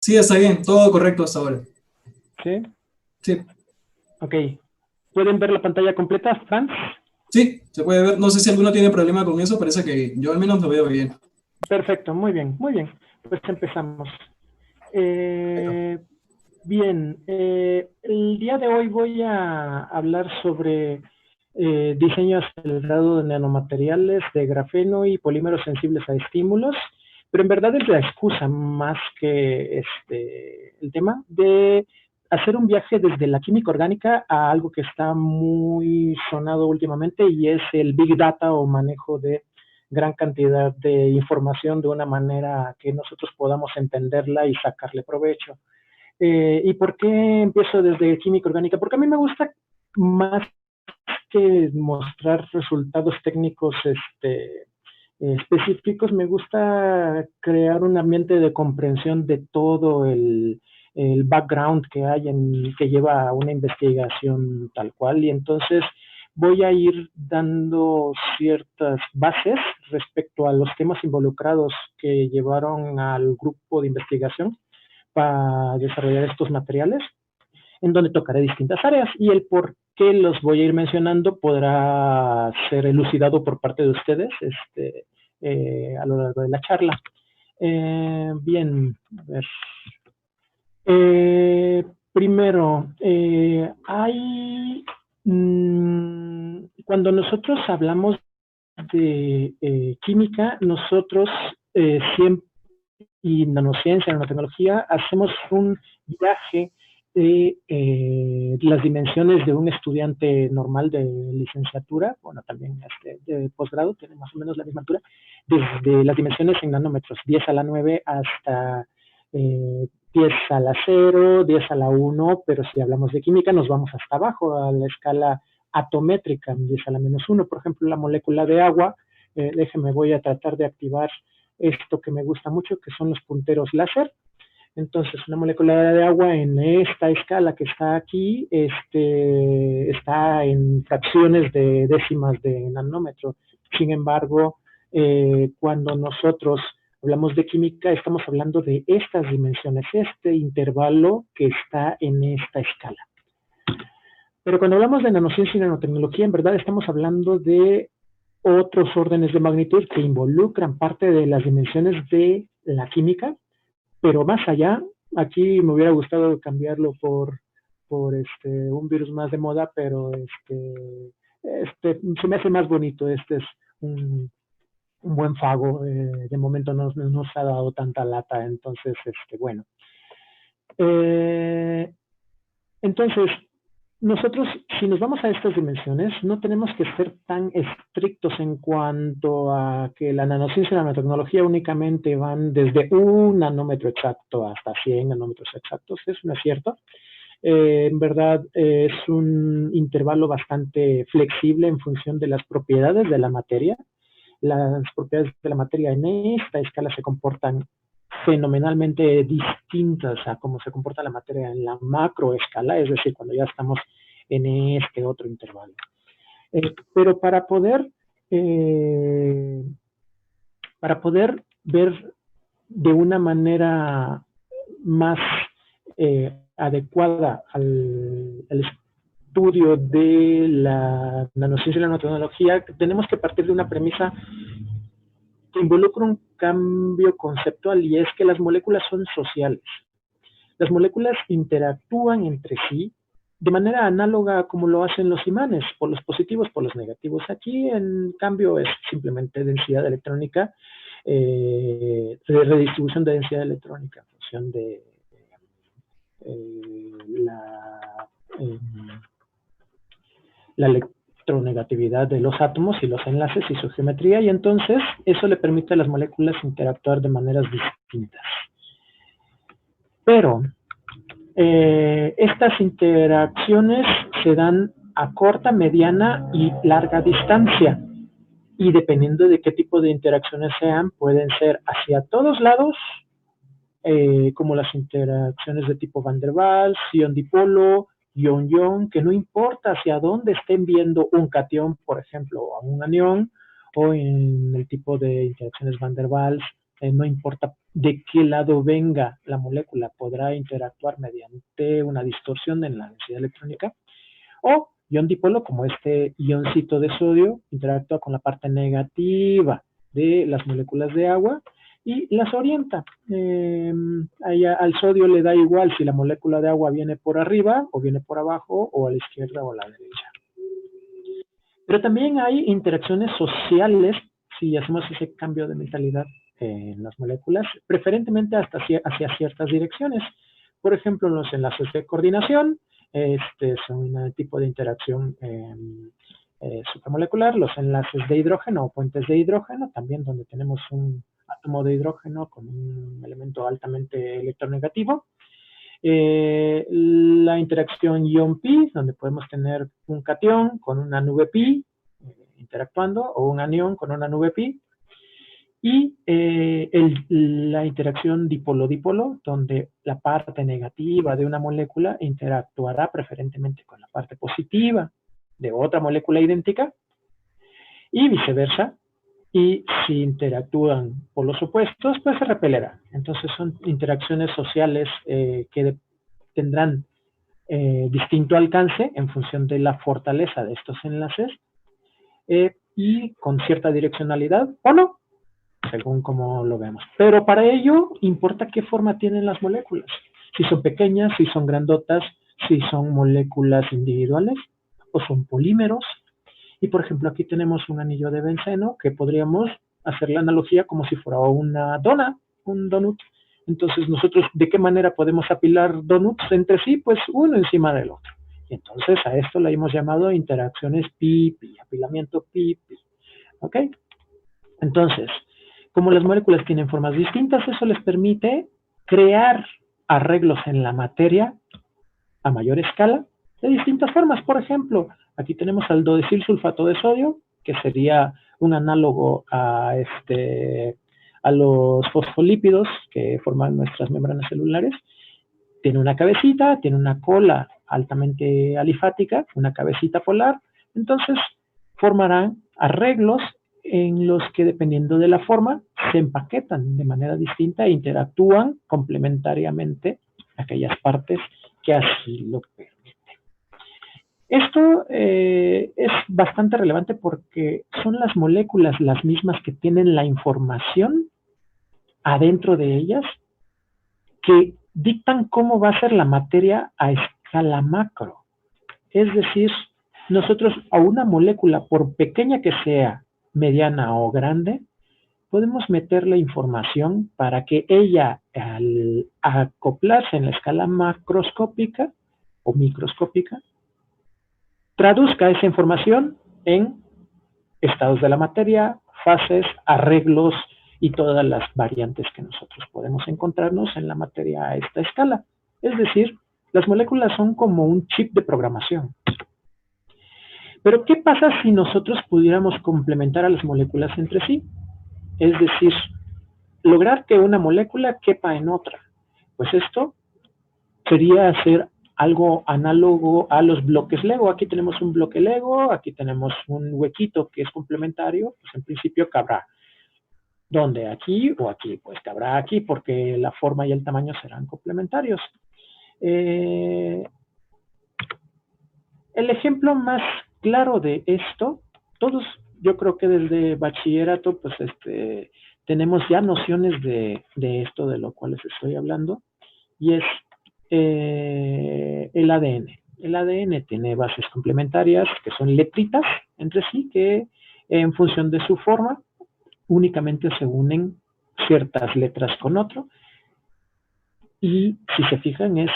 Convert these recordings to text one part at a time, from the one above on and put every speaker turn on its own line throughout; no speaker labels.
Sí, está bien, todo correcto hasta ahora.
¿Sí?
Sí,
Ok. ¿Pueden ver la pantalla completa, Franz?
sí, se puede ver. No sé si alguno tiene problema con eso, parece que yo al menos lo veo bien.
Perfecto, muy bien, muy bien. Pues empezamos.
Perfecto.
Eh, Bien, el día de hoy voy a hablar sobre diseño acelerado de nanomateriales de grafeno y polímeros sensibles a estímulos, pero en verdad es la excusa más que el tema de hacer un viaje desde la química orgánica a algo que está muy sonado últimamente y es el Big Data o manejo de gran cantidad de información de una manera que nosotros podamos entenderla y sacarle provecho. ¿Y por qué empiezo desde química orgánica? Porque a mí me gusta más que mostrar resultados técnicos específicos, me gusta crear un ambiente de comprensión de todo el background que hay que lleva a una investigación tal cual. Y entonces voy a ir dando ciertas bases respecto a los temas involucrados que llevaron al grupo de investigación para desarrollar estos materiales, en donde tocaré distintas áreas y el por qué los voy a ir mencionando podrá ser elucidado por parte de ustedes a lo largo de la charla. Bien, a ver. Primero, cuando nosotros hablamos de química, nosotros siempre y nanociencia, nanotecnología, hacemos un viaje de las dimensiones de un estudiante normal de licenciatura, bueno, también de posgrado, tiene más o menos la misma altura, desde las dimensiones en nanómetros, 10 a la 9 hasta 10 a la 0, 10 a la 1, pero si hablamos de química nos vamos hasta abajo, a la escala atométrica, 10 a la menos 1, por ejemplo, la molécula de agua, déjeme, voy a tratar de activar esto que me gusta mucho, que son los punteros láser. Entonces, una molécula de agua en esta escala que está aquí está en fracciones de décimas de nanómetro. Sin embargo, cuando nosotros hablamos de química, estamos hablando de estas dimensiones, este intervalo que está en esta escala. Pero cuando hablamos de nanociencia y nanotecnología, en verdad estamos hablando de otros órdenes de magnitud que involucran parte de las dimensiones de la química, pero más allá, aquí me hubiera gustado cambiarlo por un virus más de moda, pero se me hace más bonito, este es un buen fago, de momento no nos ha dado tanta lata, entonces, bueno. Eh, entonces, nosotros, si nos vamos a estas dimensiones, no tenemos que ser tan estrictos en cuanto a que la nanociencia y la nanotecnología únicamente van desde un nanómetro exacto hasta 100 nanómetros exactos. Eso no es cierto. En verdad es un intervalo bastante flexible en función de las propiedades de la materia. Las propiedades de la materia en esta escala se comportan fenomenalmente distintas a cómo se comporta la materia en la macroescala, es decir, cuando ya estamos en este otro intervalo. Pero eh, para poder ver de una manera más adecuada al estudio de la nanociencia y la nanotecnología, tenemos que partir de una premisa que involucra un cambio conceptual y es que las moléculas son sociales. Las moléculas interactúan entre sí de manera análoga a como lo hacen los imanes, por los positivos, por los negativos. Aquí, en cambio, es simplemente densidad electrónica, redistribución de densidad electrónica en función de la, eh, la electronegatividad de los átomos y los enlaces y su geometría, y entonces eso le permite a las moléculas interactuar de maneras distintas. Pero estas interacciones se dan a corta, mediana y larga distancia. Y dependiendo de qué tipo de interacciones sean, pueden ser hacia todos lados, como las interacciones de tipo Van der Waals, ion-dipolo, ion-ion, que no importa hacia dónde estén viendo un cation, por ejemplo, o un anión, o en el tipo de interacciones Van der Waals, no importa de qué lado venga la molécula, podrá interactuar mediante una distorsión en la densidad electrónica, o ion dipolo, como este ioncito de sodio, interactúa con la parte negativa de las moléculas de agua y las orienta. Al sodio le da igual si la molécula de agua viene por arriba o viene por abajo o a la izquierda o a la derecha. Pero también hay interacciones sociales si hacemos ese cambio de mentalidad en las moléculas, preferentemente hacia ciertas direcciones. Por ejemplo, los enlaces de coordinación, son un tipo de interacción supramolecular, los enlaces de hidrógeno o puentes de hidrógeno, también donde tenemos un átomo de hidrógeno con un elemento altamente electronegativo. La interacción ion-pi, donde podemos tener un catión con una nube pi interactuando, o un anión con una nube pi. Y la interacción dipolo-dipolo, donde la parte negativa de una molécula interactuará preferentemente con la parte positiva de otra molécula idéntica, y viceversa. Y si interactúan polos opuestos, pues se repelerán. Entonces son interacciones sociales que tendrán distinto alcance en función de la fortaleza de estos enlaces y con cierta direccionalidad o no, según como lo vemos. Pero para ello importa qué forma tienen las moléculas. Si son pequeñas, si son grandotas, si son moléculas individuales o son polímeros. Y por ejemplo, aquí tenemos un anillo de benceno que podríamos hacer la analogía como si fuera una dona, un donut. Entonces, nosotros, ¿de qué manera podemos apilar donuts entre sí? Pues uno encima del otro. Y entonces a esto le hemos llamado interacciones pi-pi, apilamiento pi-pi. ¿Ok? Entonces, como las moléculas tienen formas distintas, eso les permite crear arreglos en la materia a mayor escala de distintas formas. Por ejemplo, aquí tenemos al dodesil-sulfato de sodio, que sería un análogo a los fosfolípidos que forman nuestras membranas celulares. Tiene una cabecita, tiene una cola altamente alifática, una cabecita polar. Entonces, formarán arreglos en los que, dependiendo de la forma, se empaquetan de manera distinta e interactúan complementariamente aquellas partes que así lo permiten. Esto es bastante relevante porque son las moléculas las mismas que tienen la información adentro de ellas que dictan cómo va a ser la materia a escala macro. Es decir, nosotros a una molécula, por pequeña que sea, mediana o grande, podemos meterle información para que ella, al acoplarse en la escala macroscópica o microscópica, traduzca esa información en estados de la materia, fases, arreglos y todas las variantes que nosotros podemos encontrarnos en la materia a esta escala. Es decir, las moléculas son como un chip de programación. Pero, ¿qué pasa si nosotros pudiéramos complementar a las moléculas entre sí? Es decir, lograr que una molécula quepa en otra. Pues esto sería hacer algo análogo a los bloques Lego. Aquí tenemos un bloque Lego, aquí tenemos un huequito que es complementario, pues en principio cabrá. ¿Dónde? ¿Aquí o aquí? Pues cabrá aquí porque la forma y el tamaño serán complementarios. El ejemplo más claro de esto, todos, yo creo que desde bachillerato, pues tenemos ya nociones de esto de lo cual les estoy hablando, y es el ADN. El ADN tiene bases complementarias que son letritas entre sí, que en función de su forma únicamente se unen ciertas letras con otro, y si se fijan es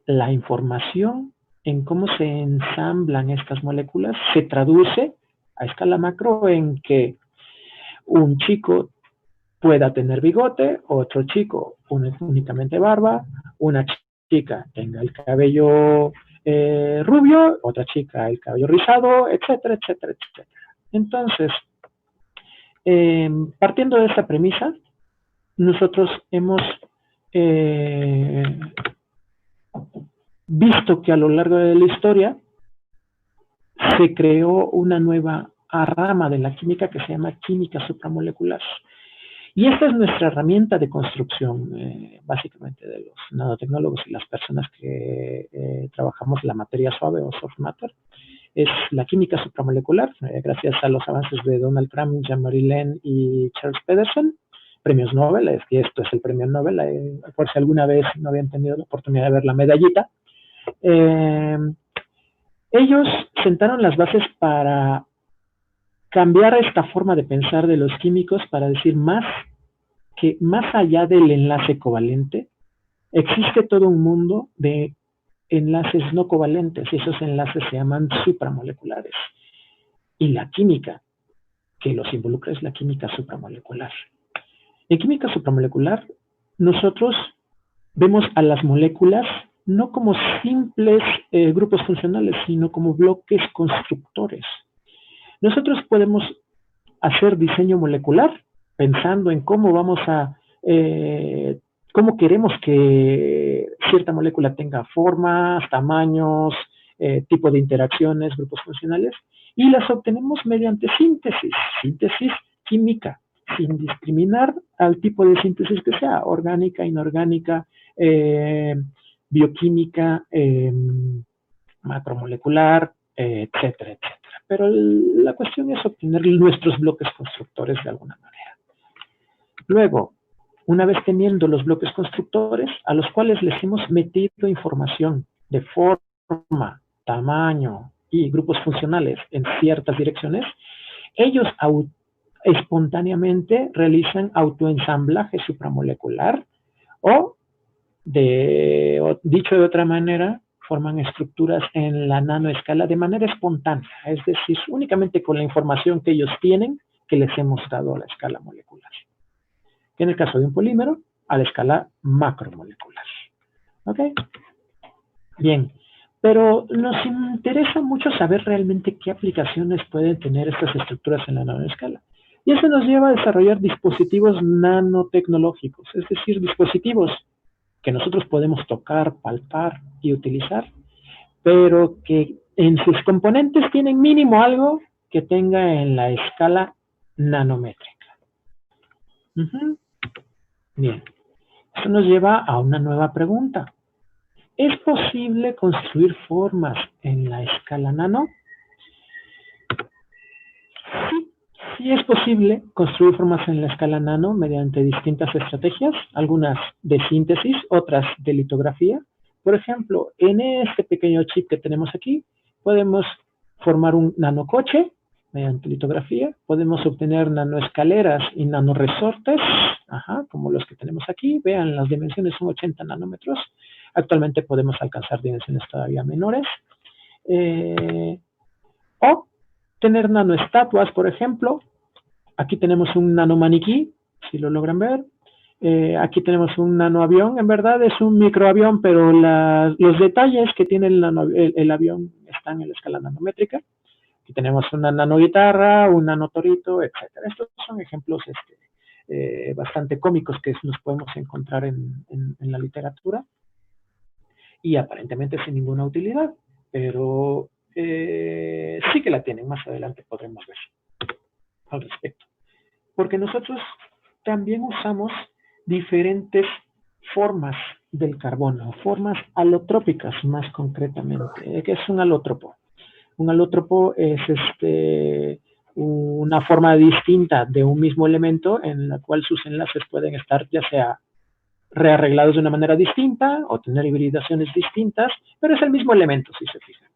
la información en cómo se ensamblan estas moléculas se traduce a escala macro en que un chico pueda tener bigote, otro chico únicamente barba, una chica tenga el cabello rubio, otra chica el cabello rizado, etcétera, etcétera, etcétera. Entonces, partiendo de esta premisa, nosotros hemos visto que a lo largo de la historia se creó una nueva rama de la química que se llama química supramolecular. Y esta es nuestra herramienta de construcción, básicamente, de los nanotecnólogos y las personas que trabajamos la materia suave o soft matter. Es la química supramolecular, gracias a los avances de Donald Trump, Jean-Marie Len y Charles Pedersen, premios Nobel, es que esto es el premio Nobel, por si alguna vez no habían tenido la oportunidad de ver la medallita. Ellos sentaron las bases para cambiar esta forma de pensar de los químicos para decir que más allá del enlace covalente, existe todo un mundo de enlaces no covalentes, y esos enlaces se llaman supramoleculares. Y la química que los involucra es la química supramolecular. En química supramolecular, nosotros vemos a las moléculas no como simples grupos funcionales, sino como bloques constructores. Nosotros podemos hacer diseño molecular pensando en cómo vamos a, cómo queremos que cierta molécula tenga formas, tamaños, tipo de interacciones, grupos funcionales, y las obtenemos mediante síntesis química, sin discriminar al tipo de síntesis que sea, orgánica, inorgánica, bioquímica, macromolecular, etcétera, etcétera. Pero la cuestión es obtener nuestros bloques constructores de alguna manera. Luego, una vez teniendo los bloques constructores, a los cuales les hemos metido información de forma, tamaño y grupos funcionales en ciertas direcciones, ellos espontáneamente realizan autoensamblaje supramolecular o, dicho de otra manera, forman estructuras en la nanoescala de manera espontánea, es decir, únicamente con la información que ellos tienen que les hemos dado a la escala molecular. En el caso de un polímero, a la escala macromolecular. ¿Ok? Bien, pero nos interesa mucho saber realmente qué aplicaciones pueden tener estas estructuras en la nanoescala. Y eso nos lleva a desarrollar dispositivos nanotecnológicos, es decir, dispositivos que nosotros podemos tocar, palpar y utilizar, pero que en sus componentes tienen mínimo algo que tenga en la escala nanométrica. Bien, eso nos lleva a una nueva pregunta. ¿Es posible construir formas en la escala nano? Sí es posible construir formas en la escala nano mediante distintas estrategias, algunas de síntesis, otras de litografía. Por ejemplo, en este pequeño chip que tenemos aquí, podemos formar un nanocoche mediante litografía, podemos obtener nanoescaleras y nanoresortes, como los que tenemos aquí. Vean, las dimensiones son 80 nanómetros. Actualmente podemos alcanzar dimensiones todavía menores. O tener nanoestatuas, por ejemplo. Aquí tenemos un nanomaniquí, si lo logran ver. Aquí tenemos un nanoavión. En verdad es un microavión, pero los detalles que tiene el avión están en la escala nanométrica. Aquí tenemos una nanoguitarra, un nanotorito, etc. Estos son ejemplos bastante cómicos que nos podemos encontrar en la literatura y aparentemente sin ninguna utilidad, pero sí que la tienen. Más adelante podremos ver al respecto. Porque nosotros también usamos diferentes formas del carbono, formas alotrópicas más concretamente. ¿Qué es un alótropo? Un alótropo es una forma distinta de un mismo elemento en la cual sus enlaces pueden estar ya sea rearreglados de una manera distinta o tener hibridaciones distintas, pero es el mismo elemento, si se fijan.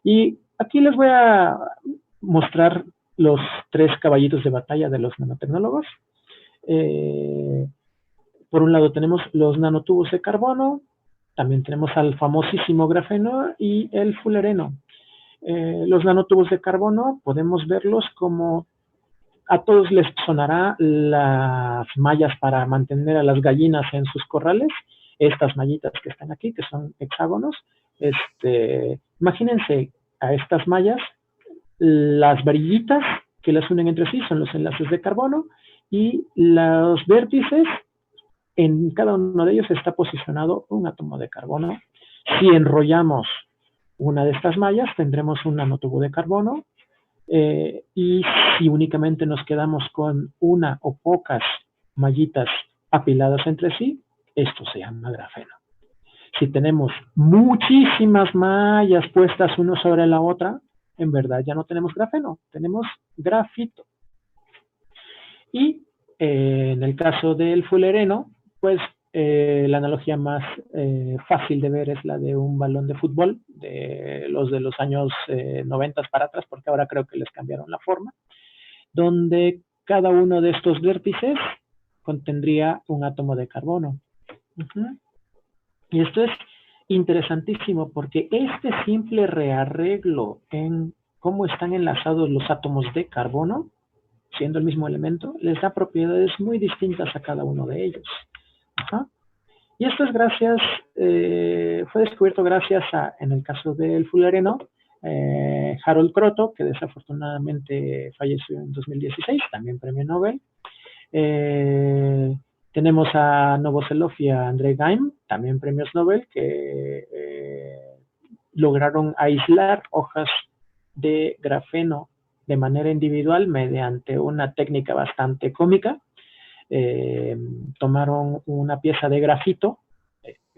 Y aquí les voy a mostrar los 3 caballitos de batalla de los nanotecnólogos. Por un lado tenemos los nanotubos de carbono, también tenemos al famosísimo grafeno y el fulereno. Los nanotubos de carbono podemos verlos como a todos les sonará las mallas para mantener a las gallinas en sus corrales, estas mallitas que están aquí, que son hexágonos. Imagínense a estas mallas, las varillitas que las unen entre sí son los enlaces de carbono y los vértices, en cada uno de ellos está posicionado un átomo de carbono. Si enrollamos una de estas mallas, tendremos un nanotubo de carbono. Y si únicamente nos quedamos con una o pocas mallitas apiladas entre sí, esto se llama grafeno. Si tenemos muchísimas mallas puestas una sobre la otra, en verdad ya no tenemos grafeno, tenemos grafito. Y en el caso del fullereno, pues la analogía más fácil de ver es la de un balón de fútbol, de los años 90 para atrás, porque ahora creo que les cambiaron la forma, donde cada uno de estos vértices contendría un átomo de carbono. Y esto es interesantísimo porque este simple rearreglo en cómo están enlazados los átomos de carbono, siendo el mismo elemento, les da propiedades muy distintas a cada uno de ellos. Ajá. Y esto es gracias, fue descubierto gracias a, en el caso del fullereno, Harold Kroto, que desafortunadamente falleció en 2016, también premio Nobel. Tenemos a Novoselov y a Andrei Geim, también premios Nobel, que lograron aislar hojas de grafeno de manera individual mediante una técnica bastante cómica. Tomaron una pieza de grafito,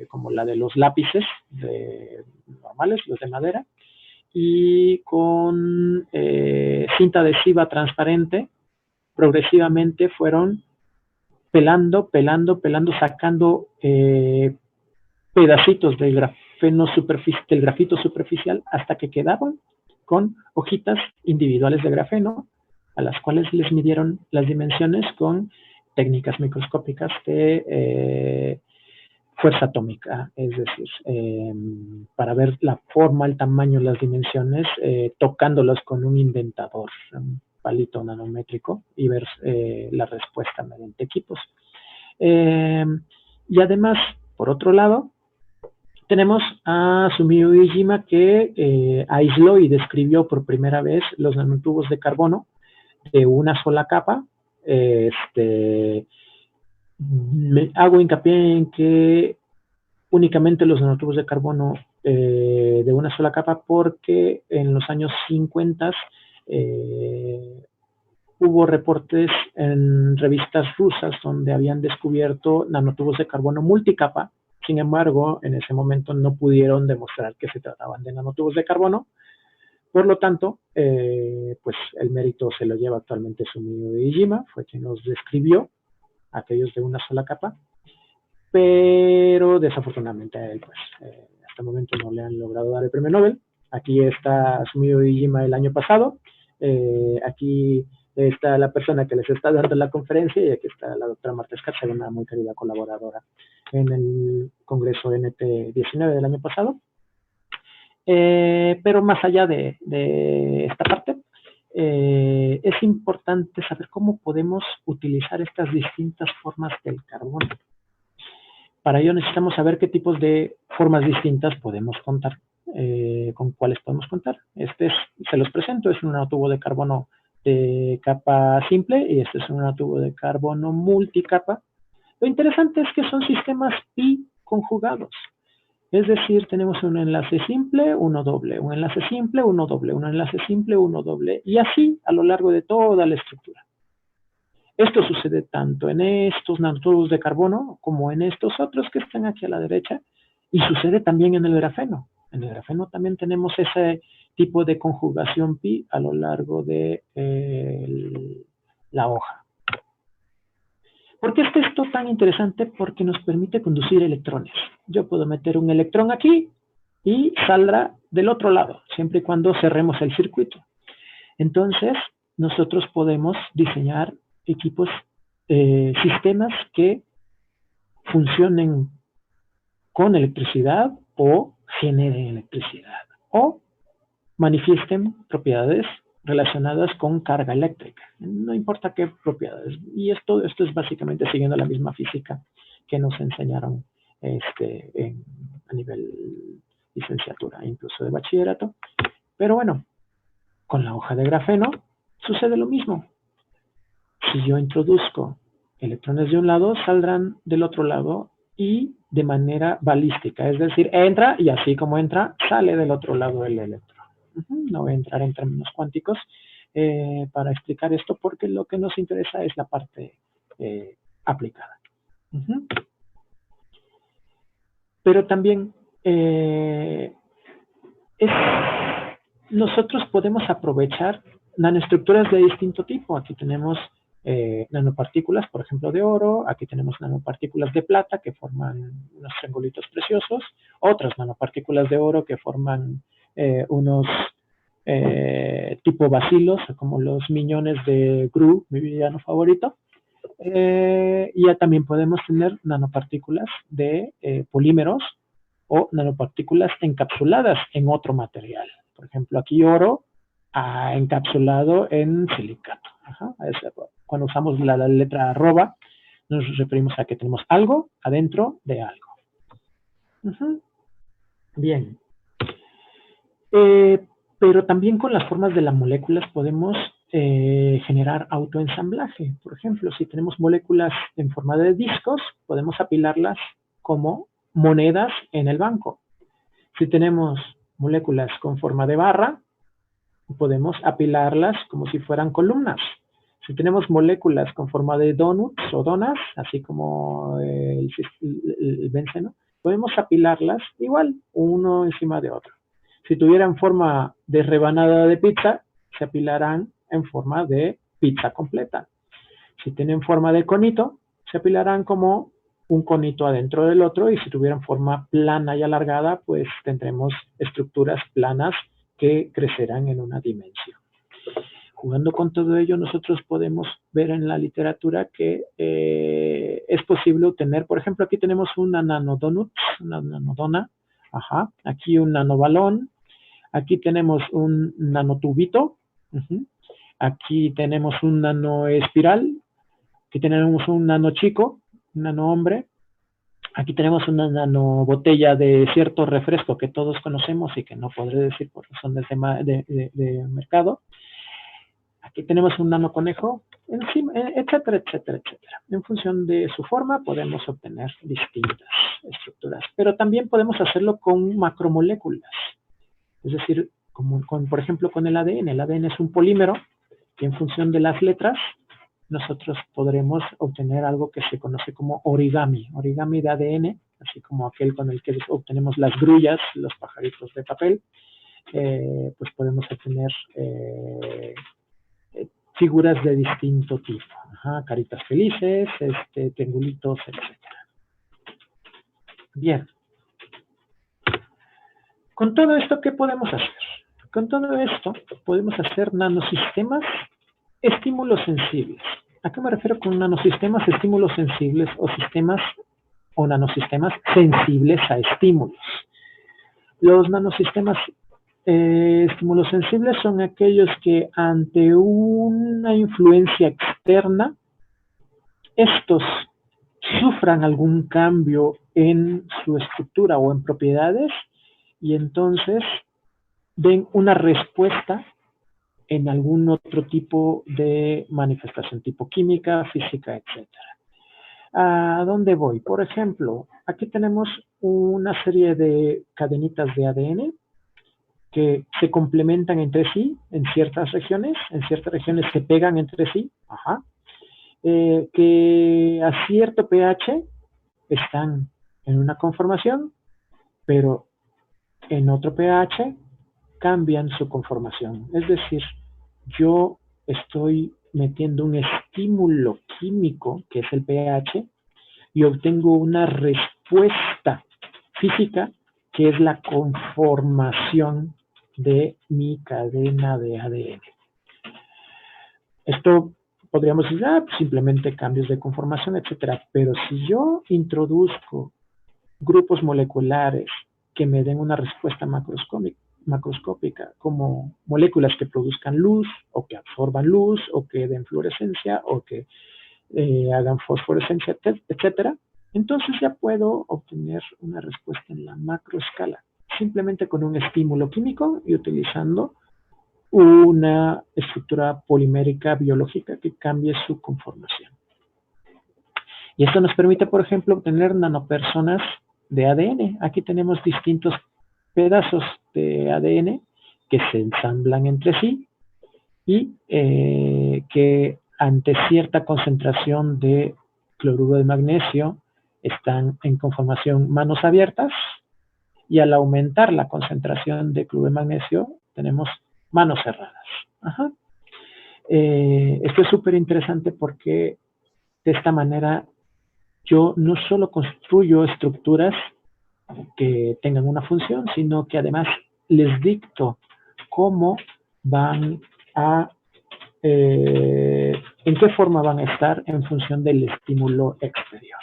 como la de los lápices normales, los de madera, y con cinta adhesiva transparente, progresivamente fueron pelando, sacando pedacitos del grafito superficial hasta que quedaban con hojitas individuales de grafeno, a las cuales les midieron las dimensiones con técnicas microscópicas de fuerza atómica, es decir, para ver la forma, el tamaño, las dimensiones, tocándolos con un indentador, un palito nanométrico, y ver la respuesta mediante equipos. Y además, por otro lado, tenemos a Sumio Iijima, que aisló y describió por primera vez los nanotubos de carbono de una sola capa. Hago hincapié en que únicamente los nanotubos de carbono de una sola capa, porque en los años 50 hubo reportes en revistas rusas donde habían descubierto nanotubos de carbono multicapa. Sin embargo, en ese momento no pudieron demostrar que se trataban de nanotubos de carbono. Por lo tanto, pues el mérito se lo lleva actualmente Sumio Iijima, fue quien los describió, aquellos de una sola capa, pero desafortunadamente a él, pues, hasta el momento no le han logrado dar el premio Nobel. Aquí está Sumio Iijima el año pasado, aquí está la persona que les está dando la conferencia, y aquí está la doctora Marta Escarza, una muy querida colaboradora en el Congreso NT19 del año pasado. Pero más allá de esta parte, es importante saber cómo podemos utilizar estas distintas formas del carbono. Para ello necesitamos saber qué tipos de formas distintas podemos contar, con cuáles podemos contar. Se los presento, es un nanotubos de carbono de capa simple, y este es un nanotubos de carbono multicapa. Lo interesante es que son sistemas pi conjugados. Es decir, tenemos un enlace simple, uno doble, un enlace simple, uno doble, un enlace simple, uno doble, y así a lo largo de toda la estructura. Esto sucede tanto en estos nanotubos de carbono como en estos otros que están aquí a la derecha, y sucede también en el grafeno. En el grafeno también tenemos ese tipo de conjugación pi a lo largo de la hoja. ¿Por qué es esto tan interesante? Porque nos permite conducir electrones. Yo puedo meter un electrón aquí y saldrá del otro lado, siempre y cuando cerremos el circuito. Entonces, nosotros podemos diseñar equipos, sistemas que funcionen con electricidad o generen electricidad, o manifiesten propiedades relacionadas con carga eléctrica, no importa qué propiedades. Y esto es básicamente siguiendo la misma física que nos enseñaron a nivel licenciatura, incluso de bachillerato. Pero bueno, con la hoja de grafeno sucede lo mismo. Si yo introduzco electrones de un lado, saldrán del otro lado, y de manera balística, es decir, entra y así como entra, sale del otro lado el electrón. No voy a entrar en términos cuánticos para explicar esto, porque lo que nos interesa es la parte aplicada. Pero también nosotros podemos aprovechar nanoestructuras de distinto tipo. Aquí tenemos nanopartículas, por ejemplo, de oro. Aquí tenemos nanopartículas de plata que forman unos triangulitos preciosos. Otras nanopartículas de oro que forman unos tipo bacilos, como los miñones de Gru, mi villano favorito. Y ya también podemos tener nanopartículas de polímeros o nanopartículas encapsuladas en otro material. Por ejemplo, aquí oro encapsulado en silicato. Cuando usamos la letra arroba, nos referimos a que tenemos algo adentro de algo. Bien. Pero también con las formas de las moléculas podemos generar autoensamblaje. Por ejemplo, si tenemos moléculas en forma de discos, podemos apilarlas como monedas en el banco. Si tenemos moléculas con forma de barra, podemos apilarlas como si fueran columnas. Si tenemos moléculas con forma de donuts o donas, así como el benceno, podemos apilarlas igual, uno encima de otro. Si tuvieran forma de rebanada de pizza, se apilarán en forma de pizza completa. Si tienen forma de conito, se apilarán como un conito adentro del otro, y si tuvieran forma plana y alargada, pues tendremos estructuras planas que crecerán en una dimensión. Jugando con todo ello, nosotros podemos ver en la literatura que es posible obtener, por ejemplo, aquí tenemos una nanodonut, una nanodona, aquí un nanobalón, aquí tenemos un nanotubito, aquí tenemos un nanoespiral, aquí tenemos un nanochico, un nanombre, aquí tenemos una nanobotella de cierto refresco que todos conocemos y que no podré decir por razón del tema de mercado. Aquí tenemos un nanoconejo, etcétera, etcétera, etcétera. En función de su forma podemos obtener distintas estructuras, pero también podemos hacerlo con macromoléculas. Es decir, por ejemplo, con el ADN. El ADN es un polímero y en función de las letras nosotros podremos obtener algo que se conoce como origami. Origami de ADN, así como aquel con el que obtenemos las grullas, los pajaritos de papel, pues podemos obtener figuras de distinto tipo. Caritas felices, triangulitos, etc. Bien. Con todo esto, ¿qué podemos hacer? Con todo esto, podemos hacer nanosistemas estímulos sensibles. ¿A qué me refiero con nanosistemas estímulos sensibles o sistemas o nanosistemas sensibles a estímulos? Los nanosistemas estímulos sensibles son aquellos que ante una influencia externa, estos sufran algún cambio en su estructura o en propiedades y entonces den una respuesta en algún otro tipo de manifestación, tipo química, física, etc. ¿A dónde voy? Por ejemplo, aquí tenemos una serie de cadenitas de ADN que se complementan entre sí en ciertas regiones se pegan entre sí, que a cierto pH están en una conformación, pero en otro pH cambian su conformación. Es decir, yo estoy metiendo un estímulo químico, que es el pH, y obtengo una respuesta física, que es la conformación de mi cadena de ADN. Esto podríamos decir, pues simplemente cambios de conformación, etcétera. Pero si yo introduzco grupos moleculares que me den una respuesta macroscópica, como moléculas que produzcan luz, o que absorban luz, o que den fluorescencia, o que hagan fosforescencia, etcétera, entonces ya puedo obtener una respuesta en la macroescala, simplemente con un estímulo químico y utilizando una estructura polimérica biológica que cambie su conformación. Y esto nos permite, por ejemplo, obtener nanopersonas de ADN. Aquí tenemos distintos pedazos de ADN que se ensamblan entre sí y que ante cierta concentración de cloruro de magnesio están en conformación manos abiertas, y al aumentar la concentración de cloruro de magnesio tenemos manos cerradas. Ajá. Esto es súper interesante porque de esta manera yo no solo construyo estructuras que tengan una función, sino que además les dicto cómo van a, en qué forma van a estar en función del estímulo exterior.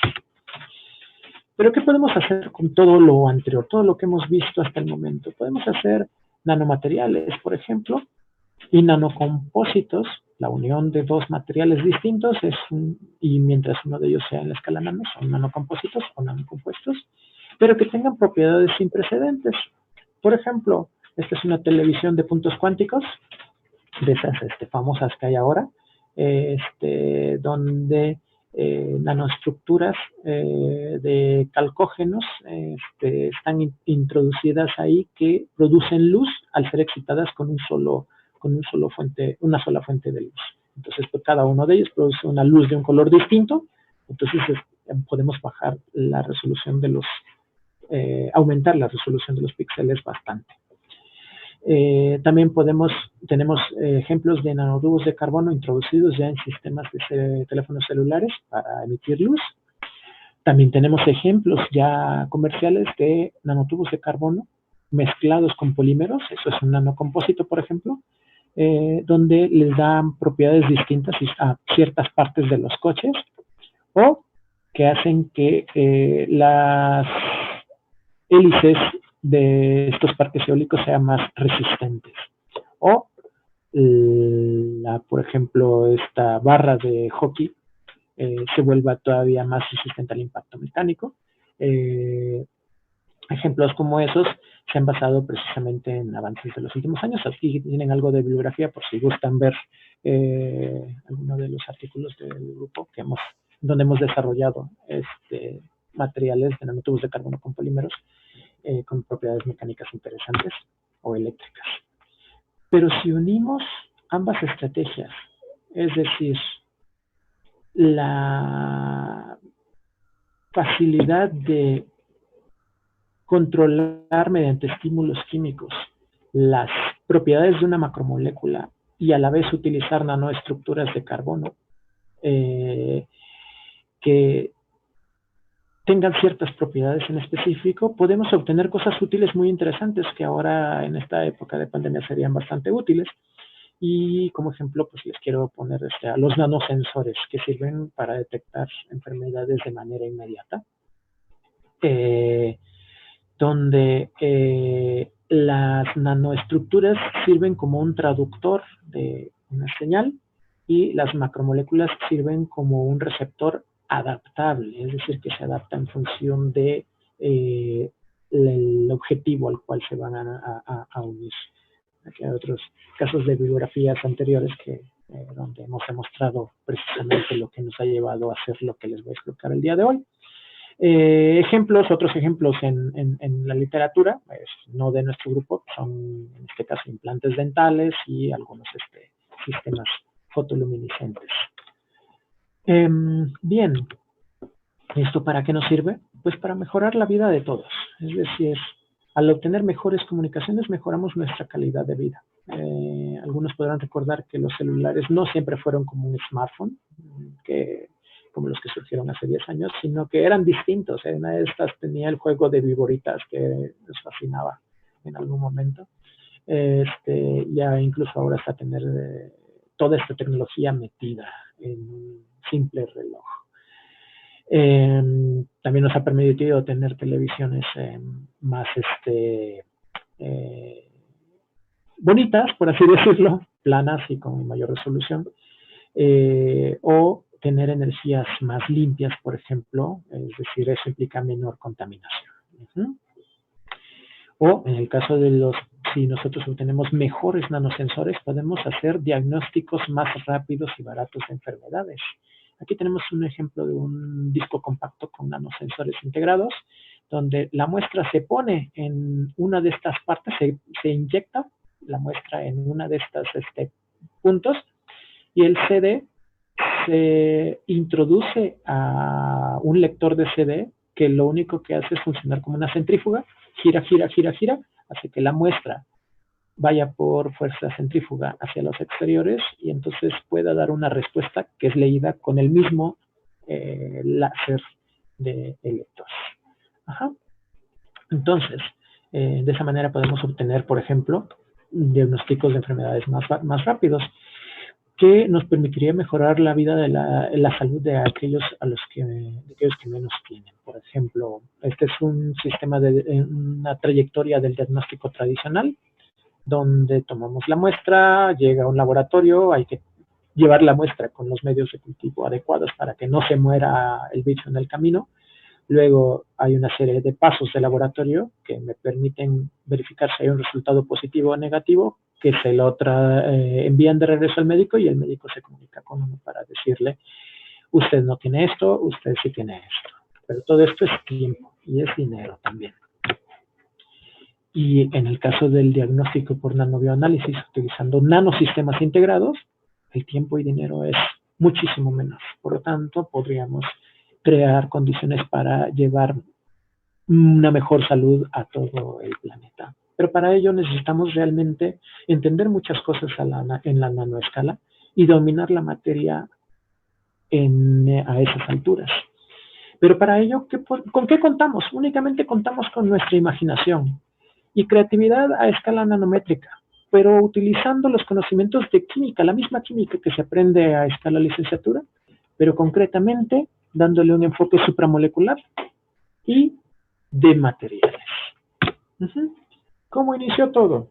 Pero ¿qué podemos hacer con todo lo anterior, todo lo que hemos visto hasta el momento? Podemos hacer nanomateriales, por ejemplo, y nanocompósitos. La unión de dos materiales distintos y mientras uno de ellos sea en la escala nano, son nanocompósitos o nanocompuestos, pero que tengan propiedades sin precedentes. Por ejemplo, esta es una televisión de puntos cuánticos, de esas famosas que hay ahora, donde nanoestructuras de calcógenos están introducidas ahí, que producen luz al ser excitadas con una sola fuente de luz. Entonces, pues, cada uno de ellos produce una luz de un color distinto. Entonces podemos bajar la resolución de los, aumentar la resolución de los píxeles bastante. También tenemos ejemplos de nanotubos de carbono introducidos ya en sistemas de teléfonos celulares para emitir luz. También tenemos ejemplos ya comerciales de nanotubos de carbono mezclados con polímeros. Eso es un nanocompósito, por ejemplo, donde les dan propiedades distintas a ciertas partes de los coches, o que hacen que las hélices de estos parques eólicos sean más resistentes. O, por ejemplo, esta barra de hockey se vuelva todavía más resistente al impacto mecánico. Ejemplos como esos se han basado precisamente en avances de los últimos años. Aquí tienen algo de bibliografía por si gustan ver alguno de los artículos del grupo donde hemos desarrollado materiales de nanotubos de carbono con polímeros con propiedades mecánicas interesantes o eléctricas. Pero si unimos ambas estrategias, es decir, la facilidad de controlar mediante estímulos químicos las propiedades de una macromolécula y a la vez utilizar nanoestructuras de carbono que tengan ciertas propiedades en específico, podemos obtener cosas útiles muy interesantes que ahora en esta época de pandemia serían bastante útiles. Y como ejemplo, pues les quiero poner a los nanosensores, que sirven para detectar enfermedades de manera inmediata, donde las nanoestructuras sirven como un traductor de una señal y las macromoléculas sirven como un receptor adaptable, es decir, que se adapta en función de el objetivo al cual se van a unir. Aquí hay otros casos de bibliografías anteriores donde hemos demostrado precisamente lo que nos ha llevado a hacer lo que les voy a explicar el día de hoy. Otros ejemplos en la literatura, no de nuestro grupo, son en este caso implantes dentales y algunos sistemas fotoluminiscentes. Bien, ¿esto para qué nos sirve? Pues para mejorar la vida de todos. Es decir, al obtener mejores comunicaciones mejoramos nuestra calidad de vida. Algunos podrán recordar que los celulares no siempre fueron como un smartphone, como los que surgieron hace 10 años, sino que eran distintos. Una de estas tenía el juego de viboritas que les fascinaba en algún momento. Ya incluso ahora está tener toda esta tecnología metida en un simple reloj. También nos ha permitido tener televisiones más bonitas, por así decirlo, planas y con mayor resolución, o tener energías más limpias, por ejemplo, es decir, eso implica menor contaminación. O en el caso de si nosotros obtenemos mejores nanosensores, podemos hacer diagnósticos más rápidos y baratos de enfermedades. Aquí tenemos un ejemplo de un disco compacto con nanosensores integrados, donde la muestra se pone en una de estas partes, se inyecta la muestra en una de estas puntos, y el CD se introduce a un lector de CD que lo único que hace es funcionar como una centrífuga, gira, gira, gira, gira, hace que la muestra vaya por fuerza centrífuga hacia los exteriores y entonces pueda dar una respuesta que es leída con el mismo láser del lector. Ajá. Entonces, de esa manera podemos obtener, por ejemplo, diagnósticos de enfermedades más rápidos, que nos permitiría mejorar la vida de la salud de aquellos que menos tienen. Por ejemplo, este es un sistema una trayectoria del diagnóstico tradicional, donde tomamos la muestra, llega a un laboratorio, hay que llevar la muestra con los medios de cultivo adecuados para que no se muera el bicho en el camino. Luego hay una serie de pasos de laboratorio que me permiten verificar si hay un resultado positivo o negativo, que se lo envían de regreso al médico y el médico se comunica con uno para decirle, usted no tiene esto, usted sí tiene esto. Pero todo esto es tiempo y es dinero también. Y en el caso del diagnóstico por nanobioanálisis utilizando nanosistemas integrados, el tiempo y dinero es muchísimo menos. Por lo tanto, podríamos crear condiciones para llevar una mejor salud a todo el planeta. Pero para ello necesitamos realmente entender muchas cosas en la nanoescala y dominar la materia a esas alturas. Pero para ello, ¿con qué contamos? Únicamente contamos con nuestra imaginación y creatividad a escala nanométrica, pero utilizando los conocimientos de química, la misma química que se aprende a escala licenciatura, pero concretamente dándole un enfoque supramolecular y de materiales. ¿Cómo inició todo?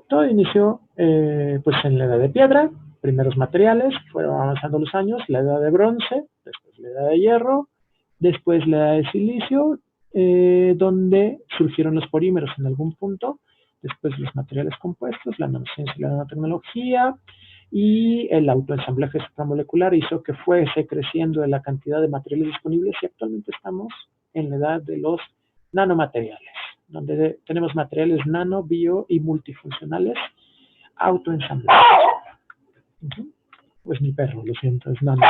Todo inició pues en la edad de piedra, primeros materiales, fueron avanzando los años, la edad de bronce, después la edad de hierro, después la edad de silicio, donde surgieron los polímeros en algún punto, después los materiales compuestos, la nanociencia y la nanotecnología, y el autoensamblaje supramolecular hizo que fuese creciendo la cantidad de materiales disponibles y actualmente estamos en la edad de los nanomateriales, donde tenemos materiales nano, bio y multifuncionales autoensamblados. Pues mi perro, lo siento, es nano,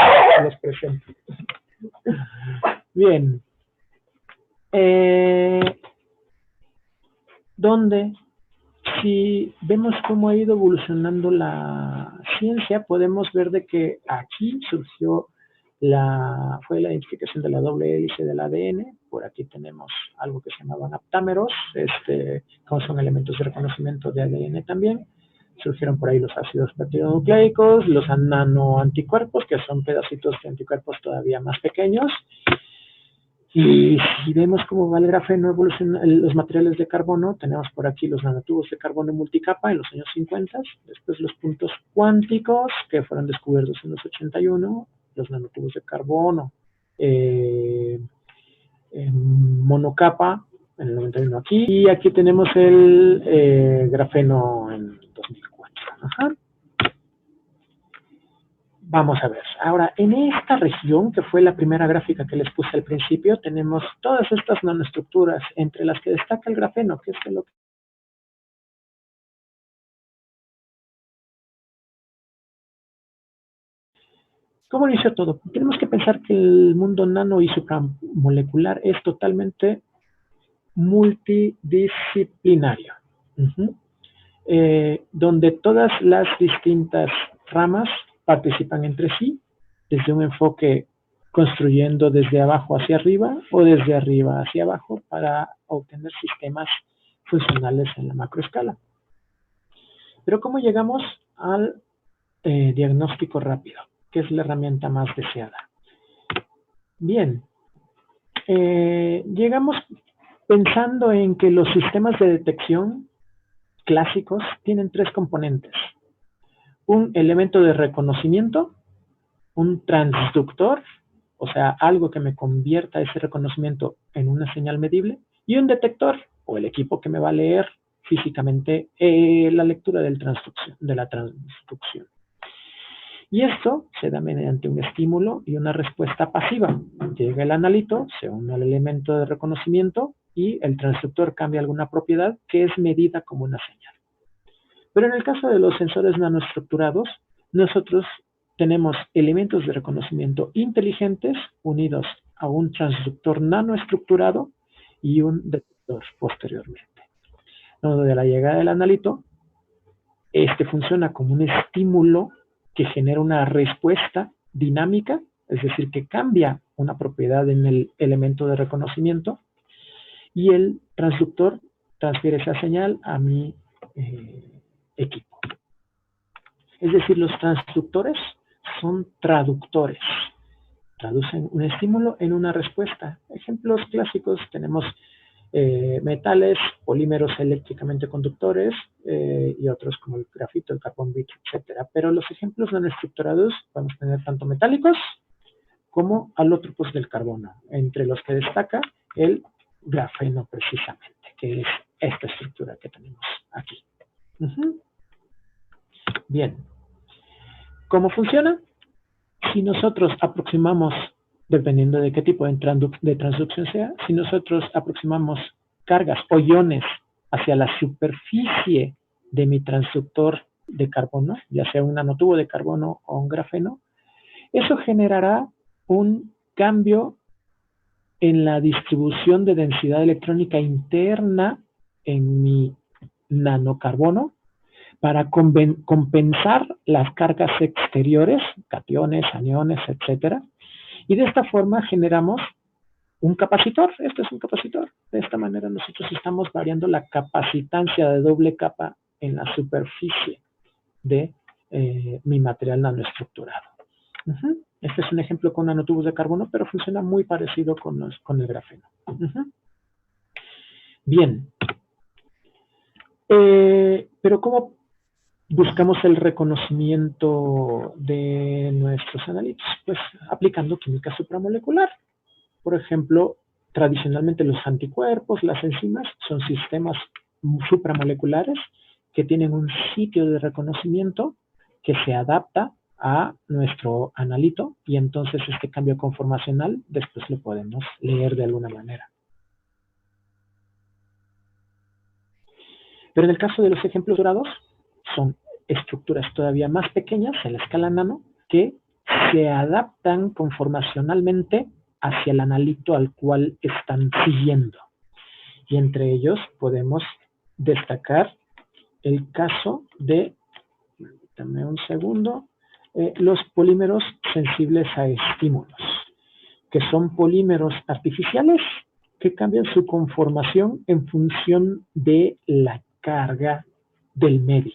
los presento. Bien. Donde si vemos cómo ha ido evolucionando la ciencia, podemos ver de que aquí surgió fue la identificación de la doble hélice del ADN. Por aquí tenemos algo que se llamaban aptámeros, como son elementos de reconocimiento de ADN también. Surgieron por ahí los ácidos peptidonucleicos, los nanoanticuerpos, que son pedacitos de anticuerpos todavía más pequeños. Y si vemos cómo va el grafeno evoluciona, los materiales de carbono, tenemos por aquí los nanotubos de carbono multicapa en los años 50, después los puntos cuánticos que fueron descubiertos en los 81, los nanotubos de carbono en monocapa en el 91 aquí, y aquí tenemos el grafeno en 2004. Ajá. Vamos a ver, ahora en esta región, que fue la primera gráfica que les puse al principio, tenemos todas estas nanoestructuras, entre las que destaca el grafeno, que es lo que ¿Cómo inició todo? Tenemos que pensar que el mundo nano y supramolecular es totalmente multidisciplinario, donde todas las distintas ramas participan entre sí, desde un enfoque construyendo desde abajo hacia arriba o desde arriba hacia abajo para obtener sistemas funcionales en la macroescala. Pero ¿cómo llegamos al diagnóstico rápido, que es la herramienta más deseada? Bien, llegamos pensando en que los sistemas de detección clásicos tienen tres componentes: un elemento de reconocimiento, un transductor, o sea, algo que me convierta ese reconocimiento en una señal medible, y un detector, o el equipo que me va a leer físicamente la lectura de la transducción. Y esto se da mediante un estímulo y una respuesta pasiva. Llega el analito, se une al elemento de reconocimiento y el transductor cambia alguna propiedad que es medida como una señal. Pero en el caso de los sensores nanoestructurados, nosotros tenemos elementos de reconocimiento inteligentes unidos a un transductor nanoestructurado y un detector posteriormente. Luego de la llegada del analito, este funciona como un estímulo que genera una respuesta dinámica, es decir, que cambia una propiedad en el elemento de reconocimiento, y el transductor transfiere esa señal a mi equipo. Es decir, los transductores son traductores. Traducen un estímulo en una respuesta. Ejemplos clásicos tenemos metales, polímeros eléctricamente conductores y otros como el grafito, el carbón vitrio, etc. Pero los ejemplos no estructurados podemos tener tanto metálicos como alótropos del carbono, entre los que destaca el grafeno precisamente, que es esta estructura que tenemos aquí. Bien. ¿Cómo funciona? Si nosotros aproximamos, dependiendo de qué tipo de transducción sea, si nosotros aproximamos cargas o iones hacia la superficie de mi transductor de carbono, ya sea un nanotubo de carbono o un grafeno, eso generará un cambio en la distribución de densidad electrónica interna en mi nanocarbono para compensar las cargas exteriores, cationes, aniones, etc. Y de esta forma generamos un capacitor. Este es un capacitor. De esta manera nosotros estamos variando la capacitancia de doble capa en la superficie de mi material nanoestructurado. Este es un ejemplo con nanotubos de carbono, pero funciona muy parecido con el grafeno. Bien. Pero ¿cómo buscamos el reconocimiento de nuestros analitos? Pues aplicando química supramolecular. Por ejemplo, tradicionalmente los anticuerpos, las enzimas, son sistemas supramoleculares que tienen un sitio de reconocimiento que se adapta a nuestro analito y entonces este cambio conformacional después lo podemos leer de alguna manera. Pero en el caso de los ejemplos dorados, son estructuras todavía más pequeñas en la escala nano que se adaptan conformacionalmente hacia el analito al cual están siguiendo. Y entre ellos podemos destacar el caso de, dame un segundo, los polímeros sensibles a estímulos, que son polímeros artificiales que cambian su conformación en función de la carga del medio.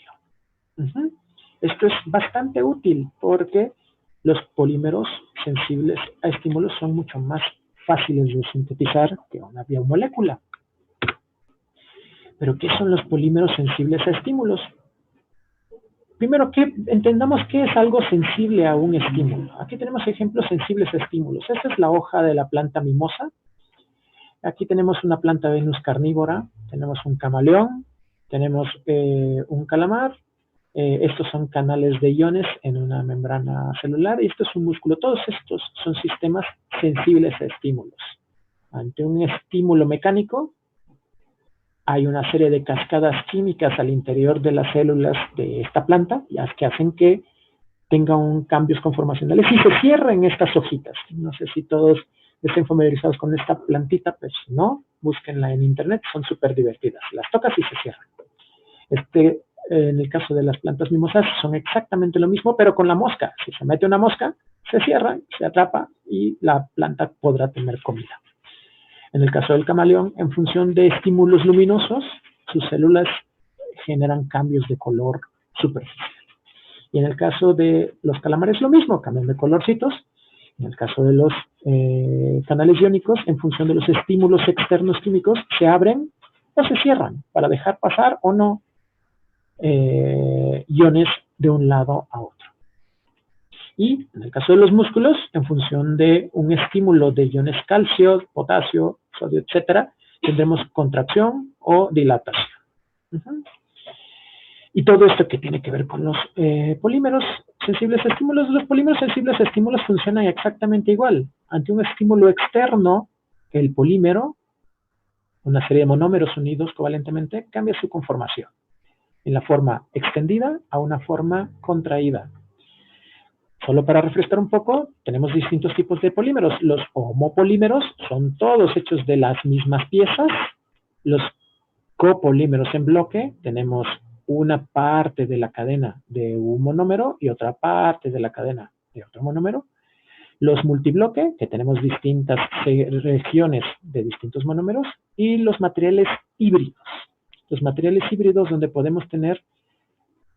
Esto es bastante útil porque los polímeros sensibles a estímulos son mucho más fáciles de sintetizar que una biomolécula. ¿Pero qué son los polímeros sensibles a estímulos? Primero, entendamos qué es algo sensible a un estímulo. Aquí tenemos ejemplos sensibles a estímulos. Esta es la hoja de la planta mimosa. Aquí tenemos una planta Venus carnívora, tenemos un camaleón, tenemos un calamar. Estos son canales de iones en una membrana celular y esto es un músculo. Todos estos son sistemas sensibles a estímulos. Ante un estímulo mecánico, hay una serie de cascadas químicas al interior de las células de esta planta que hacen que tengan cambios conformacionales y se cierren estas hojitas. No sé si todos estén familiarizados con esta plantita, pero si no, búsquenla en internet, son súper divertidas. Las tocas y se cierran. En el caso de las plantas mimosas son exactamente lo mismo, pero con la mosca. Si se mete una mosca, se cierra, se atrapa y la planta podrá tener comida. En el caso del camaleón, en función de estímulos luminosos, sus células generan cambios de color superficial. Y en el caso de los calamares lo mismo, cambian de colorcitos. En el caso de los canales iónicos, en función de los estímulos externos químicos, se abren o se cierran para dejar pasar o no iones de un lado a otro. Y en el caso de los músculos, en función de un estímulo de iones calcio, potasio, sodio, etcétera, tendremos contracción o dilatación. Y todo esto que tiene que ver con los polímeros sensibles a estímulos. Los polímeros sensibles a estímulos funcionan exactamente igual. Ante un estímulo externo, el polímero, una serie de monómeros unidos covalentemente, cambia su conformación en la forma extendida a una forma contraída. Solo para refrescar un poco, tenemos distintos tipos de polímeros. Los homopolímeros son todos hechos de las mismas piezas. Los copolímeros en bloque, tenemos una parte de la cadena de un monómero y otra parte de la cadena de otro monómero. Los multibloque, que tenemos distintas regiones de distintos monómeros, y los materiales híbridos. Los materiales híbridos donde podemos tener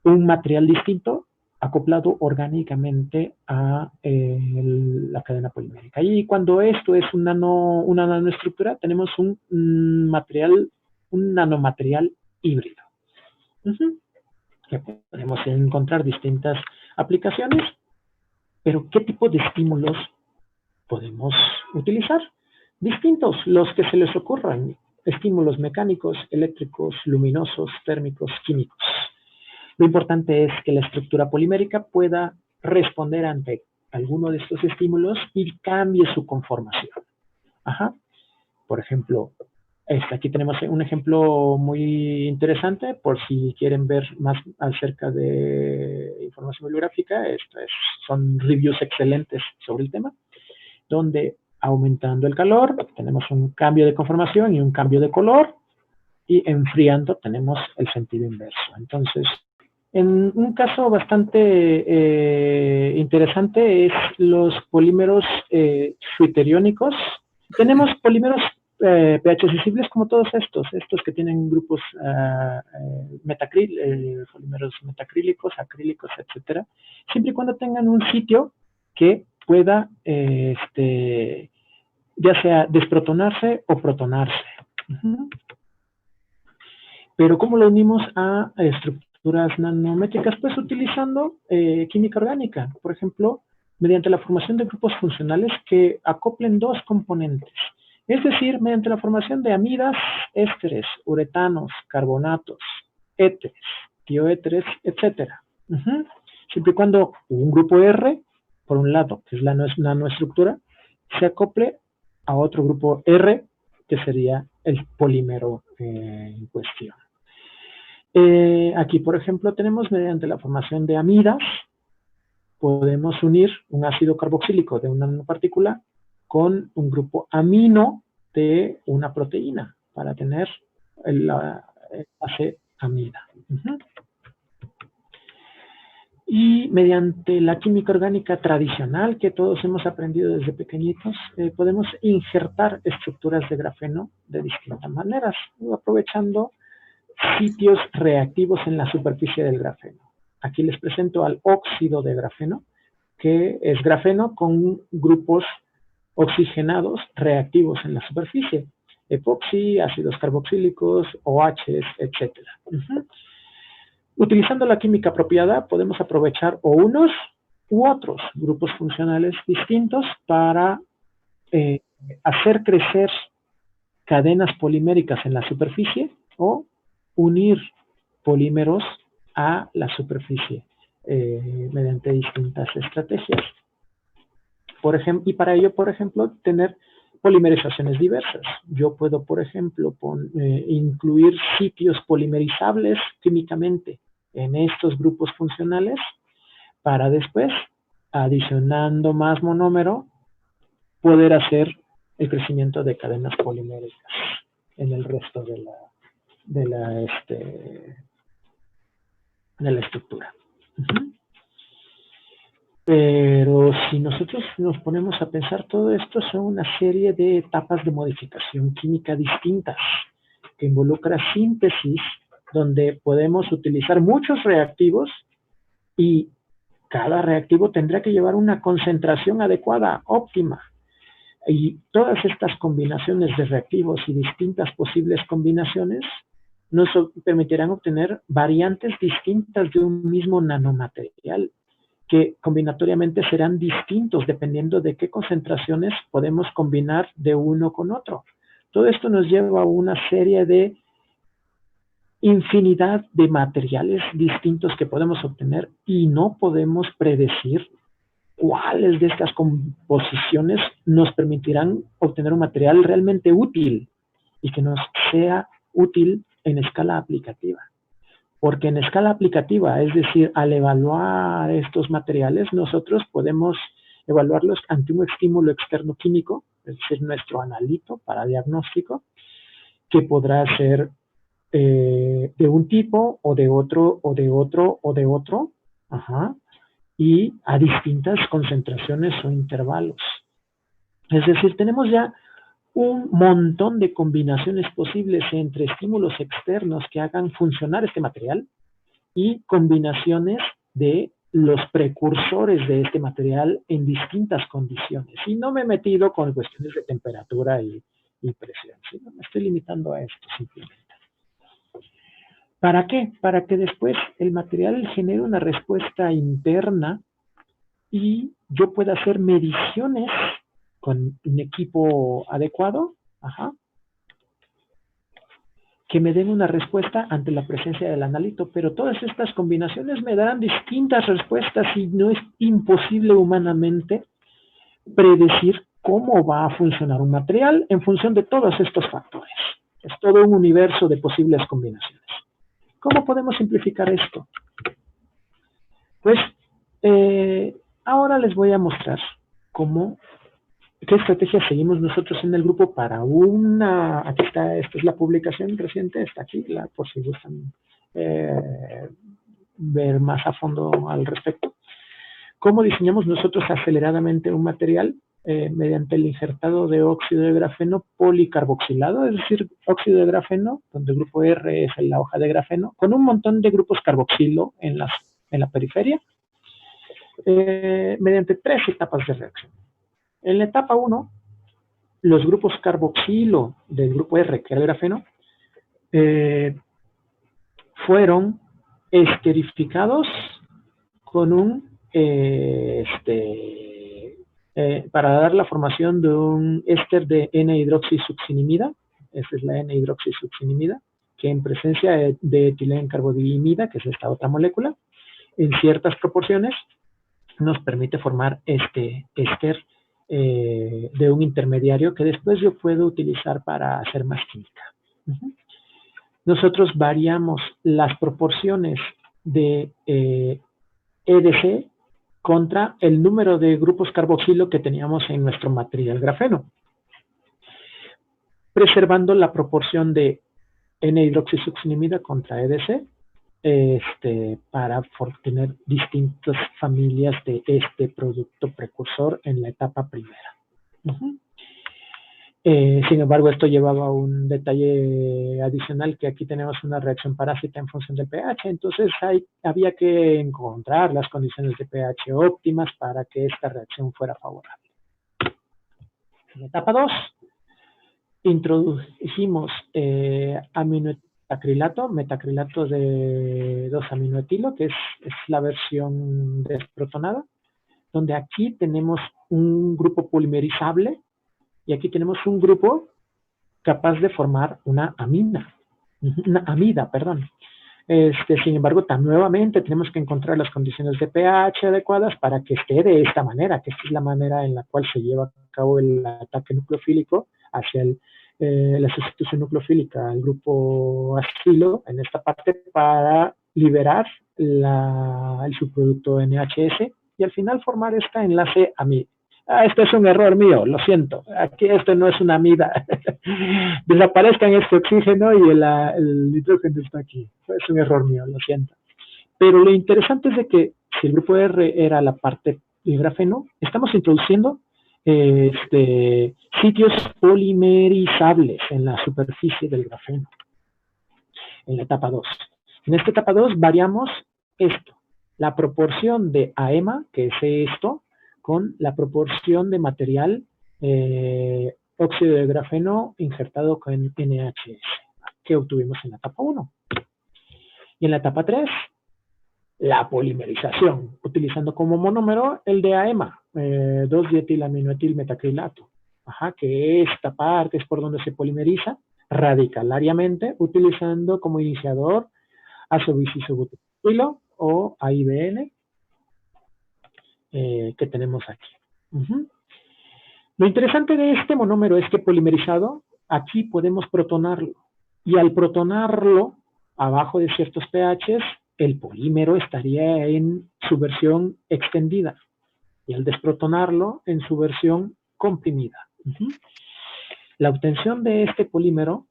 un material distinto acoplado orgánicamente a la cadena polimérica. Y cuando esto es una nanoestructura, tenemos un nanomaterial híbrido. Que podemos encontrar distintas aplicaciones, pero ¿qué tipo de estímulos podemos utilizar? Distintos, los que se les ocurran. Estímulos mecánicos, eléctricos, luminosos, térmicos, químicos. Lo importante es que la estructura polimérica pueda responder ante alguno de estos estímulos y cambie su conformación. Por ejemplo, aquí tenemos un ejemplo muy interesante por si quieren ver más acerca de información bibliográfica. Son reviews excelentes sobre el tema, donde aumentando el calor tenemos un cambio de conformación y un cambio de color, y enfriando tenemos el sentido inverso. Entonces, en un caso bastante interesante es los polímeros switteriónicos. Tenemos polímeros pH sensibles como todos estos que tienen grupos polímeros metacrílicos, acrílicos, etcétera, siempre y cuando tengan un sitio que pueda ya sea desprotonarse o protonarse. Pero ¿cómo lo unimos a estructuras nanométricas? Pues utilizando química orgánica, por ejemplo, mediante la formación de grupos funcionales que acoplen dos componentes. Es decir, mediante la formación de amidas, ésteres, uretanos, carbonatos, éteres, tioéteres, etc. Siempre y cuando un grupo R, por un lado, que es la nanoestructura, se acople a otro grupo R, que sería el polímero en cuestión. Aquí, por ejemplo, tenemos mediante la formación de amidas, podemos unir un ácido carboxílico de una nanopartícula con un grupo amino de una proteína para tener la base amida. Y mediante la química orgánica tradicional que todos hemos aprendido desde pequeñitos, podemos injertar estructuras de grafeno de distintas maneras, aprovechando sitios reactivos en la superficie del grafeno. Aquí les presento al óxido de grafeno, que es grafeno con grupos oxigenados reactivos en la superficie, epoxi, ácidos carboxílicos, OHs, etc. Utilizando la química apropiada, podemos aprovechar o unos u otros grupos funcionales distintos para hacer crecer cadenas poliméricas en la superficie o unir polímeros a la superficie mediante distintas estrategias. Por ejemplo, y para ello, por ejemplo, tener polimerizaciones diversas. Yo puedo, por ejemplo, incluir sitios polimerizables químicamente en estos grupos funcionales para después, adicionando más monómero, poder hacer el crecimiento de cadenas poliméricas en el resto de la estructura. Pero si nosotros nos ponemos a pensar, todo esto son una serie de etapas de modificación química distintas que involucra síntesis, donde podemos utilizar muchos reactivos y cada reactivo tendrá que llevar una concentración adecuada, óptima. Y todas estas combinaciones de reactivos y distintas posibles combinaciones nos permitirán obtener variantes distintas de un mismo nanomaterial, que combinatoriamente serán distintos dependiendo de qué concentraciones podemos combinar de uno con otro. Todo esto nos lleva a una serie de infinidad de materiales distintos que podemos obtener y no podemos predecir cuáles de estas composiciones nos permitirán obtener un material realmente útil y que nos sea útil en escala aplicativa. porque en escala aplicativa, es decir, al evaluar estos materiales, nosotros podemos evaluarlos ante un estímulo externo químico, es decir, nuestro analito para diagnóstico, que podrá ser de un tipo o de otro o de otro o de otro, ajá, y a distintas concentraciones o intervalos. Es decir, tenemos ya un montón de combinaciones posibles entre estímulos externos que hagan funcionar este material y combinaciones de los precursores de este material en distintas condiciones. Y no me he metido con cuestiones de temperatura y presión, sino me estoy limitando a esto simplemente. ¿Para qué? Para que después el material genere una respuesta interna y yo pueda hacer mediciones con un equipo adecuado, ajá, que me den una respuesta ante la presencia del analito, pero todas estas combinaciones me darán distintas respuestas y no es imposible humanamente predecir cómo va a funcionar un material en función de todos estos factores. Es todo un universo de posibles combinaciones. ¿Cómo podemos simplificar esto? Pues ahora les voy a mostrar qué estrategia seguimos nosotros en el grupo para aquí está, esta es la publicación reciente, está aquí, por si gustan ver más a fondo al respecto. ¿Cómo diseñamos nosotros aceleradamente un material? Mediante el injertado de óxido de grafeno policarboxilado, es decir, óxido de grafeno, donde el grupo R es la hoja de grafeno, con un montón de grupos carboxilo en la periferia, mediante 3 etapas de reacción. En la etapa 1, los grupos carboxilo del grupo R, que era el grafeno, fueron esterificados con para dar la formación de un éster de N-hidroxisuccinimida, esa es la N-hidroxisuccinimida, que en presencia de etilencarbodiimida, que es esta otra molécula, en ciertas proporciones, nos permite formar este éster de un intermediario que después yo puedo utilizar para hacer más química. Nosotros variamos las proporciones de EDC contra el número de grupos carboxilo que teníamos en nuestro material grafeno, preservando la proporción de N-hidroxisuccinimida contra EDC para tener distintas familias de este producto precursor en la etapa primera. Sin embargo, esto llevaba un detalle adicional, que aquí tenemos una reacción parásita en función del pH, entonces había que encontrar las condiciones de pH óptimas para que esta reacción fuera favorable. En la etapa 2, introdujimos metacrilato de 2-aminoetilo, que es la versión desprotonada, donde aquí tenemos un grupo polimerizable y aquí tenemos un grupo capaz de formar una amida, perdón. Sin embargo, nuevamente tenemos que encontrar las condiciones de pH adecuadas para que esté de esta manera, que esta es la manera en la cual se lleva a cabo el ataque nucleofílico hacia la sustitución nucleofílica al grupo acilo en esta parte para liberar el subproducto NHS y al final formar este enlace amida. Este es un error mío, lo siento. Aquí esto no es una amida. Desaparezcan este oxígeno y el nitrógeno está aquí. Es un error mío, lo siento. Pero lo interesante es de que si el grupo R era la parte del grafeno, estamos introduciendo sitios polimerizables en la superficie del grafeno. En la etapa 2. En esta etapa 2 variamos esto. La proporción de AEMA, que es esto, con la proporción de material óxido de grafeno injertado con NHS, que obtuvimos en la etapa 1. Y en la etapa 3, la polimerización, utilizando como monómero el de AEMA, 2-dietilaminoetilmetacrilato, que esta parte es por donde se polimeriza radicalariamente, utilizando como iniciador azobisibutilo o AIBN, que tenemos aquí. Lo interesante de este monómero es que polimerizado, aquí podemos protonarlo. Y al protonarlo, abajo de ciertos pHs, el polímero estaría en su versión extendida y al desprotonarlo en su versión comprimida. La obtención de este polímero,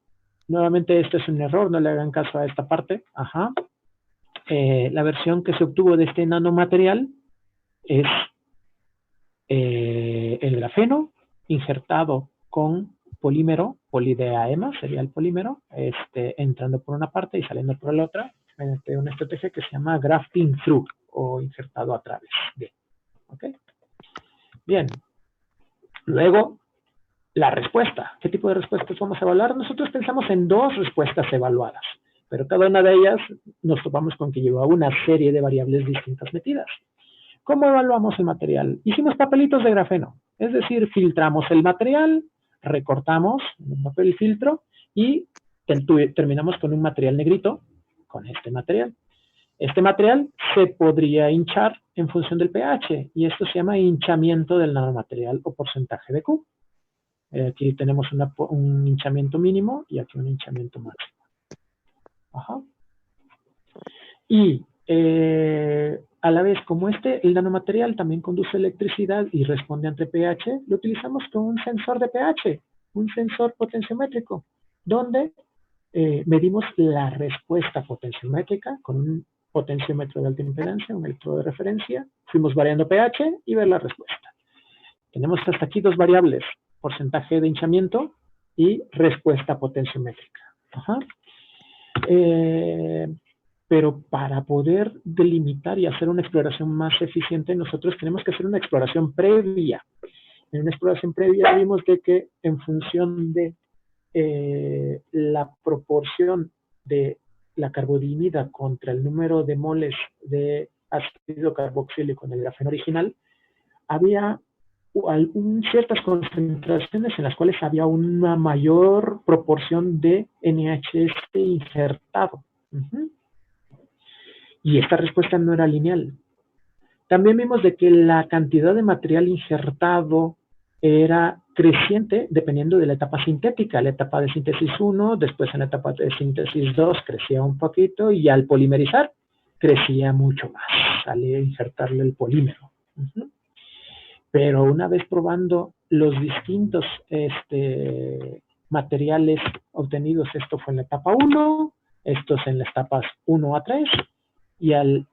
nuevamente este es un error, no le hagan caso a esta parte, la versión que se obtuvo de este nanomaterial es el grafeno injertado con polímero, polideaema sería el polímero, entrando por una parte y saliendo por la otra, mediante una estrategia que se llama grafting through o injertado a través de. ¿Ok? Bien. Luego, la respuesta. ¿Qué tipo de respuestas vamos a evaluar? Nosotros pensamos en 2 respuestas evaluadas, pero cada una de ellas nos topamos con que lleva una serie de variables distintas metidas. ¿Cómo evaluamos el material? Hicimos papelitos de grafeno, es decir, filtramos el material, recortamos en un papel filtro y terminamos con un material negrito, con este material. Este material se podría hinchar en función del pH y esto se llama hinchamiento del nanomaterial o porcentaje de Q. Aquí tenemos un hinchamiento mínimo y aquí un hinchamiento máximo. Y a la vez, como el nanomaterial también conduce electricidad y responde ante pH, lo utilizamos con un sensor de pH, un sensor potenciométrico, donde medimos la respuesta potenciométrica con un potenciómetro de alta impedancia, un electrodo de referencia, fuimos variando pH y ver la respuesta. Tenemos hasta aquí 2 variables, porcentaje de hinchamiento y respuesta potenciométrica. Pero para poder delimitar y hacer una exploración más eficiente, nosotros tenemos que hacer una exploración previa. En una exploración previa vimos de que en función de la proporción de la carbonimida contra el número de moles de ácido carboxílico en el grafeno original, había ciertas concentraciones en las cuales había una mayor proporción de NHS injertado. Y esta respuesta no era lineal. También vimos de que la cantidad de material injertado era creciente dependiendo de la etapa sintética. La etapa de síntesis 1, después en la etapa de síntesis 2 crecía un poquito y al polimerizar crecía mucho más al injertarle el polímero. Pero una vez probando los distintos materiales obtenidos, esto fue en la etapa 1, estos en las etapas 1 a 3, y al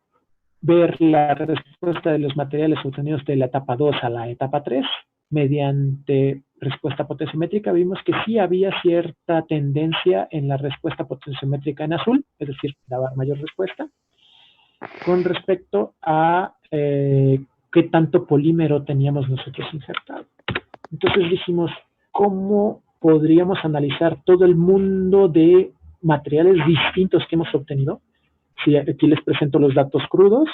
ver la respuesta de los materiales obtenidos de la etapa 2 a la etapa 3, mediante respuesta potenciométrica, vimos que sí había cierta tendencia en la respuesta potenciométrica en azul, es decir, daba mayor respuesta, con respecto a qué tanto polímero teníamos nosotros injertado. Entonces dijimos, ¿cómo podríamos analizar todo el mundo de materiales distintos que hemos obtenido? Sí, aquí les presento los datos crudos,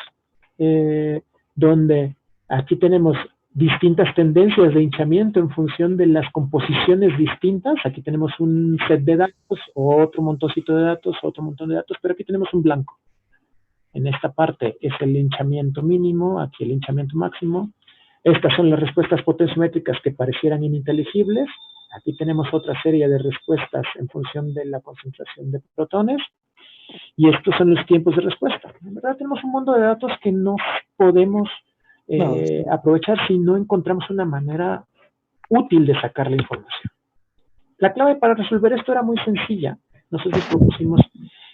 donde aquí tenemos distintas tendencias de hinchamiento en función de las composiciones distintas. Aquí tenemos un set de datos, otro montoncito de datos, otro montón de datos, pero aquí tenemos un blanco. En esta parte es el hinchamiento mínimo, aquí el hinchamiento máximo. Estas son las respuestas potenciométricas que parecieran ininteligibles. Aquí tenemos otra serie de respuestas en función de la concentración de protones. Y estos son los tiempos de respuesta. En verdad tenemos un mundo de datos que no podemos aprovechar si no encontramos una manera útil de sacar la información. La clave para resolver esto era muy sencilla. Nosotros propusimos,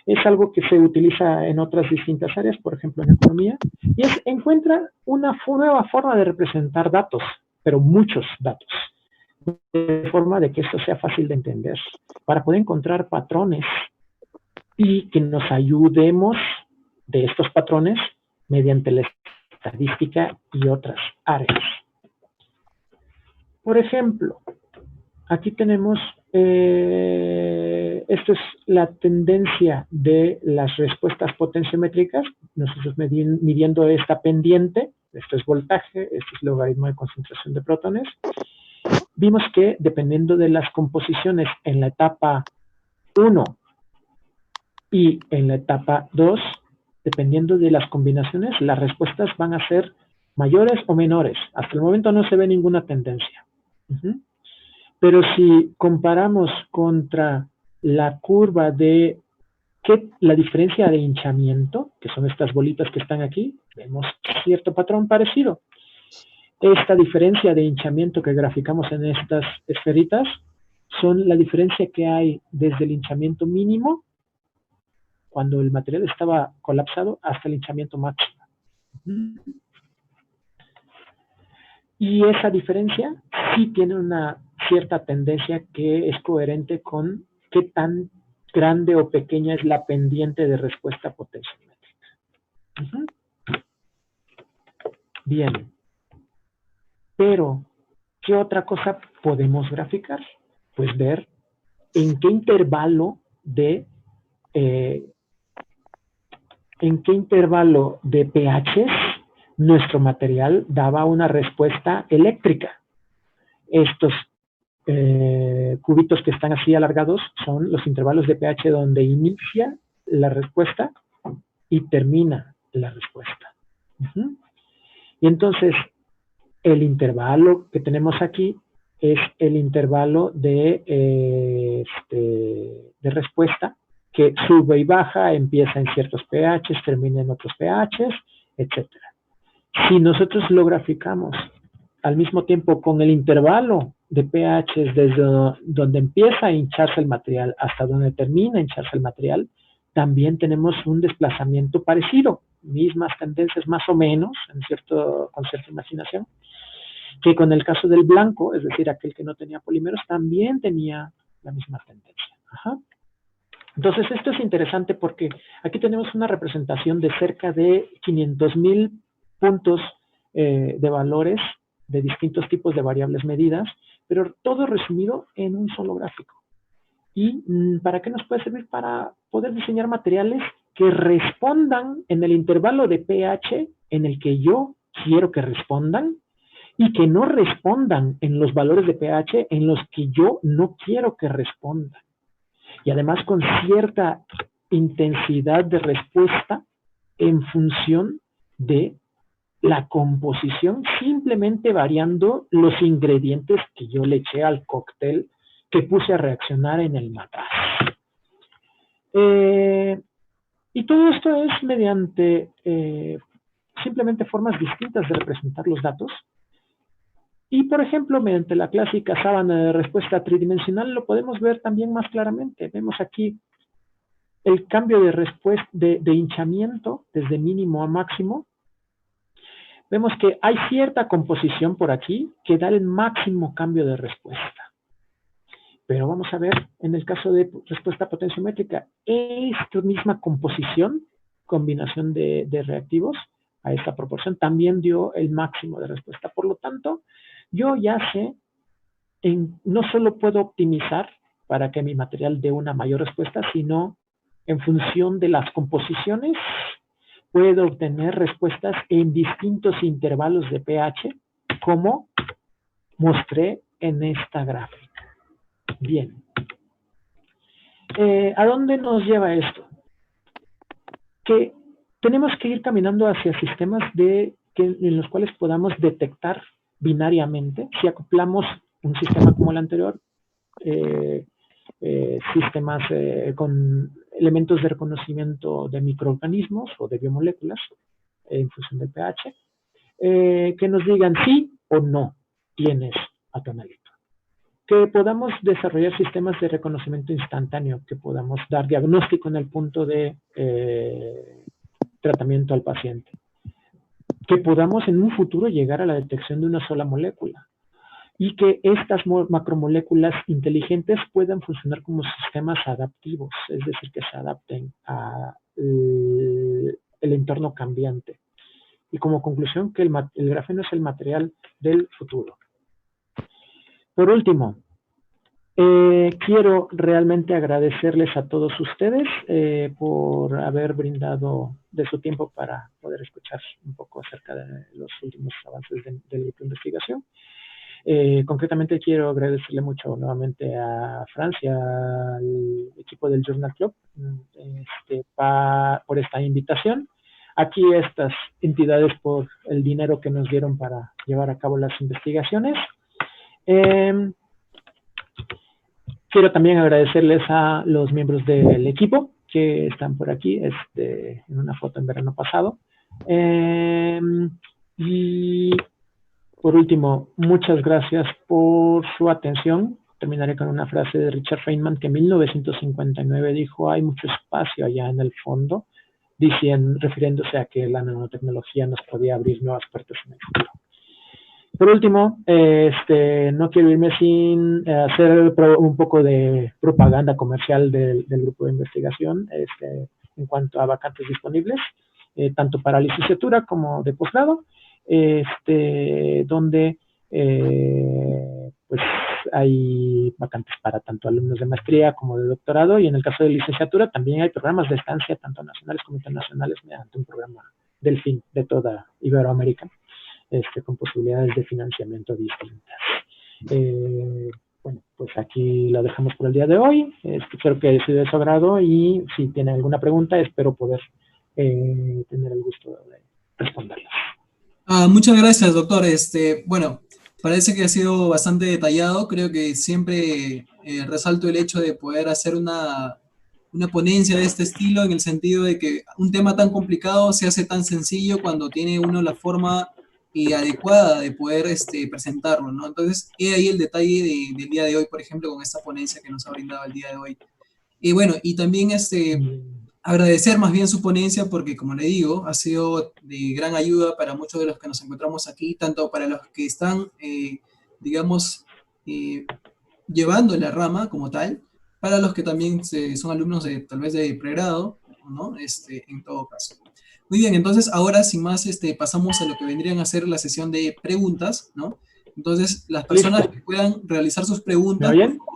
es algo que se utiliza en otras distintas áreas, por ejemplo en economía, y es encuentra una nueva forma de representar datos, pero muchos datos, de forma de que esto sea fácil de entender, para poder encontrar patrones y que nos ayudemos de estos patrones mediante la estadística y otras áreas. Por ejemplo, aquí tenemos, esto es la tendencia de las respuestas potenciométricas, nosotros midiendo esta pendiente, esto es voltaje, esto es logaritmo de concentración de protones. Vimos que dependiendo de las composiciones en la etapa 1 y en la etapa 2, dependiendo de las combinaciones, las respuestas van a ser mayores o menores. Hasta el momento no se ve ninguna tendencia. Pero si comparamos contra la curva de que la diferencia de hinchamiento, que son estas bolitas que están aquí, vemos cierto patrón parecido. Esta diferencia de hinchamiento que graficamos en estas esferitas son la diferencia que hay desde el hinchamiento mínimo, cuando el material estaba colapsado, hasta el hinchamiento máximo. Y esa diferencia sí tiene una cierta tendencia que es coherente con qué tan grande o pequeña es la pendiente de respuesta potenciométrica. Bien. Pero, ¿qué otra cosa podemos graficar? Pues ver en qué intervalo de pHs nuestro material daba una respuesta eléctrica. Estos cubitos que están así alargados son los intervalos de pH donde inicia la respuesta y termina la respuesta. Y entonces, el intervalo que tenemos aquí es el intervalo de respuesta que sube y baja, empieza en ciertos pHs, termina en otros pHs, etc. Si nosotros lo graficamos al mismo tiempo con el intervalo de pHs desde donde empieza a hincharse el material hasta donde termina a hincharse el material, también tenemos un desplazamiento parecido, mismas tendencias más o menos, con cierta imaginación, que con el caso del blanco, es decir, aquel que no tenía polímeros, también tenía la misma tendencia. Entonces, esto es interesante porque aquí tenemos una representación de cerca de 500,000 puntos de valores de distintos tipos de variables medidas, pero todo resumido en un solo gráfico. ¿Y para qué nos puede servir? Para poder diseñar materiales que respondan en el intervalo de pH en el que yo quiero que respondan y que no respondan en los valores de pH en los que yo no quiero que respondan. Y además con cierta intensidad de respuesta en función de la composición, simplemente variando los ingredientes que yo le eché al cóctel que puse a reaccionar en el matraz. Y todo esto es mediante simplemente formas distintas de representar los datos. Y, por ejemplo, mediante la clásica sábana de respuesta tridimensional lo podemos ver también más claramente. Vemos aquí el cambio de respuesta de hinchamiento desde mínimo a máximo. Vemos que hay cierta composición por aquí que da el máximo cambio de respuesta. Pero vamos a ver, en el caso de respuesta potenciométrica, esta misma composición, combinación de reactivos a esta proporción, también dio el máximo de respuesta. Por lo tanto, yo ya sé, no solo puedo optimizar para que mi material dé una mayor respuesta, sino en función de las composiciones, puedo obtener respuestas en distintos intervalos de pH, como mostré en esta gráfica. Bien. ¿A dónde nos lleva esto? Que tenemos que ir caminando hacia sistemas en los cuales podamos detectar binariamente, si acoplamos un sistema como el anterior, sistemas con elementos de reconocimiento de microorganismos o de biomoléculas en función del pH, que nos digan sí o no tienes atonalito. Que podamos desarrollar sistemas de reconocimiento instantáneo, que podamos dar diagnóstico en el punto de tratamiento al paciente. Que podamos en un futuro llegar a la detección de una sola molécula. Y que estas macromoléculas inteligentes puedan funcionar como sistemas adaptivos, es decir, que se adapten al entorno cambiante. Y como conclusión, que el grafeno es el material del futuro. Por último, quiero realmente agradecerles a todos ustedes por haber brindado de su tiempo para poder escuchar un poco acerca de los últimos avances del grupo de investigación. Concretamente quiero agradecerle mucho nuevamente a Francia, al equipo del Journal Club, por esta invitación. Aquí estas entidades por el dinero que nos dieron para llevar a cabo las investigaciones. Quiero también agradecerles a los miembros del equipo que están por aquí, en una foto en verano pasado. Y por último, muchas gracias por su atención. Terminaré con una frase de Richard Feynman que en 1959 dijo: hay mucho espacio allá en el fondo, refiriéndose a que la nanotecnología nos podía abrir nuevas puertas en el futuro. Por último, no quiero irme sin hacer un poco de propaganda comercial del grupo de investigación en cuanto a vacantes disponibles, tanto para licenciatura como de posgrado, donde pues hay vacantes para tanto alumnos de maestría como de doctorado, y en el caso de licenciatura también hay programas de estancia, tanto nacionales como internacionales, mediante un programa del FIN de toda Iberoamérica, con posibilidades de financiamiento distintas. Bueno, pues aquí lo dejamos por el día de hoy. Espero que haya sido de su agrado, y si tienen alguna pregunta, espero poder tener el gusto de responderlas.
Muchas gracias, doctor. Bueno, parece que ha sido bastante detallado. Creo que siempre resalto el hecho de poder hacer una ponencia de este estilo, en el sentido de que un tema tan complicado se hace tan sencillo cuando tiene uno la forma adecuada de poder presentarlo, ¿no? Entonces, he ahí el detalle del día de hoy, por ejemplo, con esta ponencia que nos ha brindado el día de hoy. Y bueno, y también agradecer más bien su ponencia, porque como le digo, ha sido de gran ayuda para muchos de los que nos encontramos aquí, tanto para los que están, digamos, llevando la rama como tal, para los que también son alumnos de tal vez de pregrado, ¿no? En todo caso. Muy bien, entonces ahora sin más pasamos a lo que vendrían a ser la sesión de preguntas, ¿no? Entonces, las personas que puedan realizar sus preguntas,
¿Me oyen?
por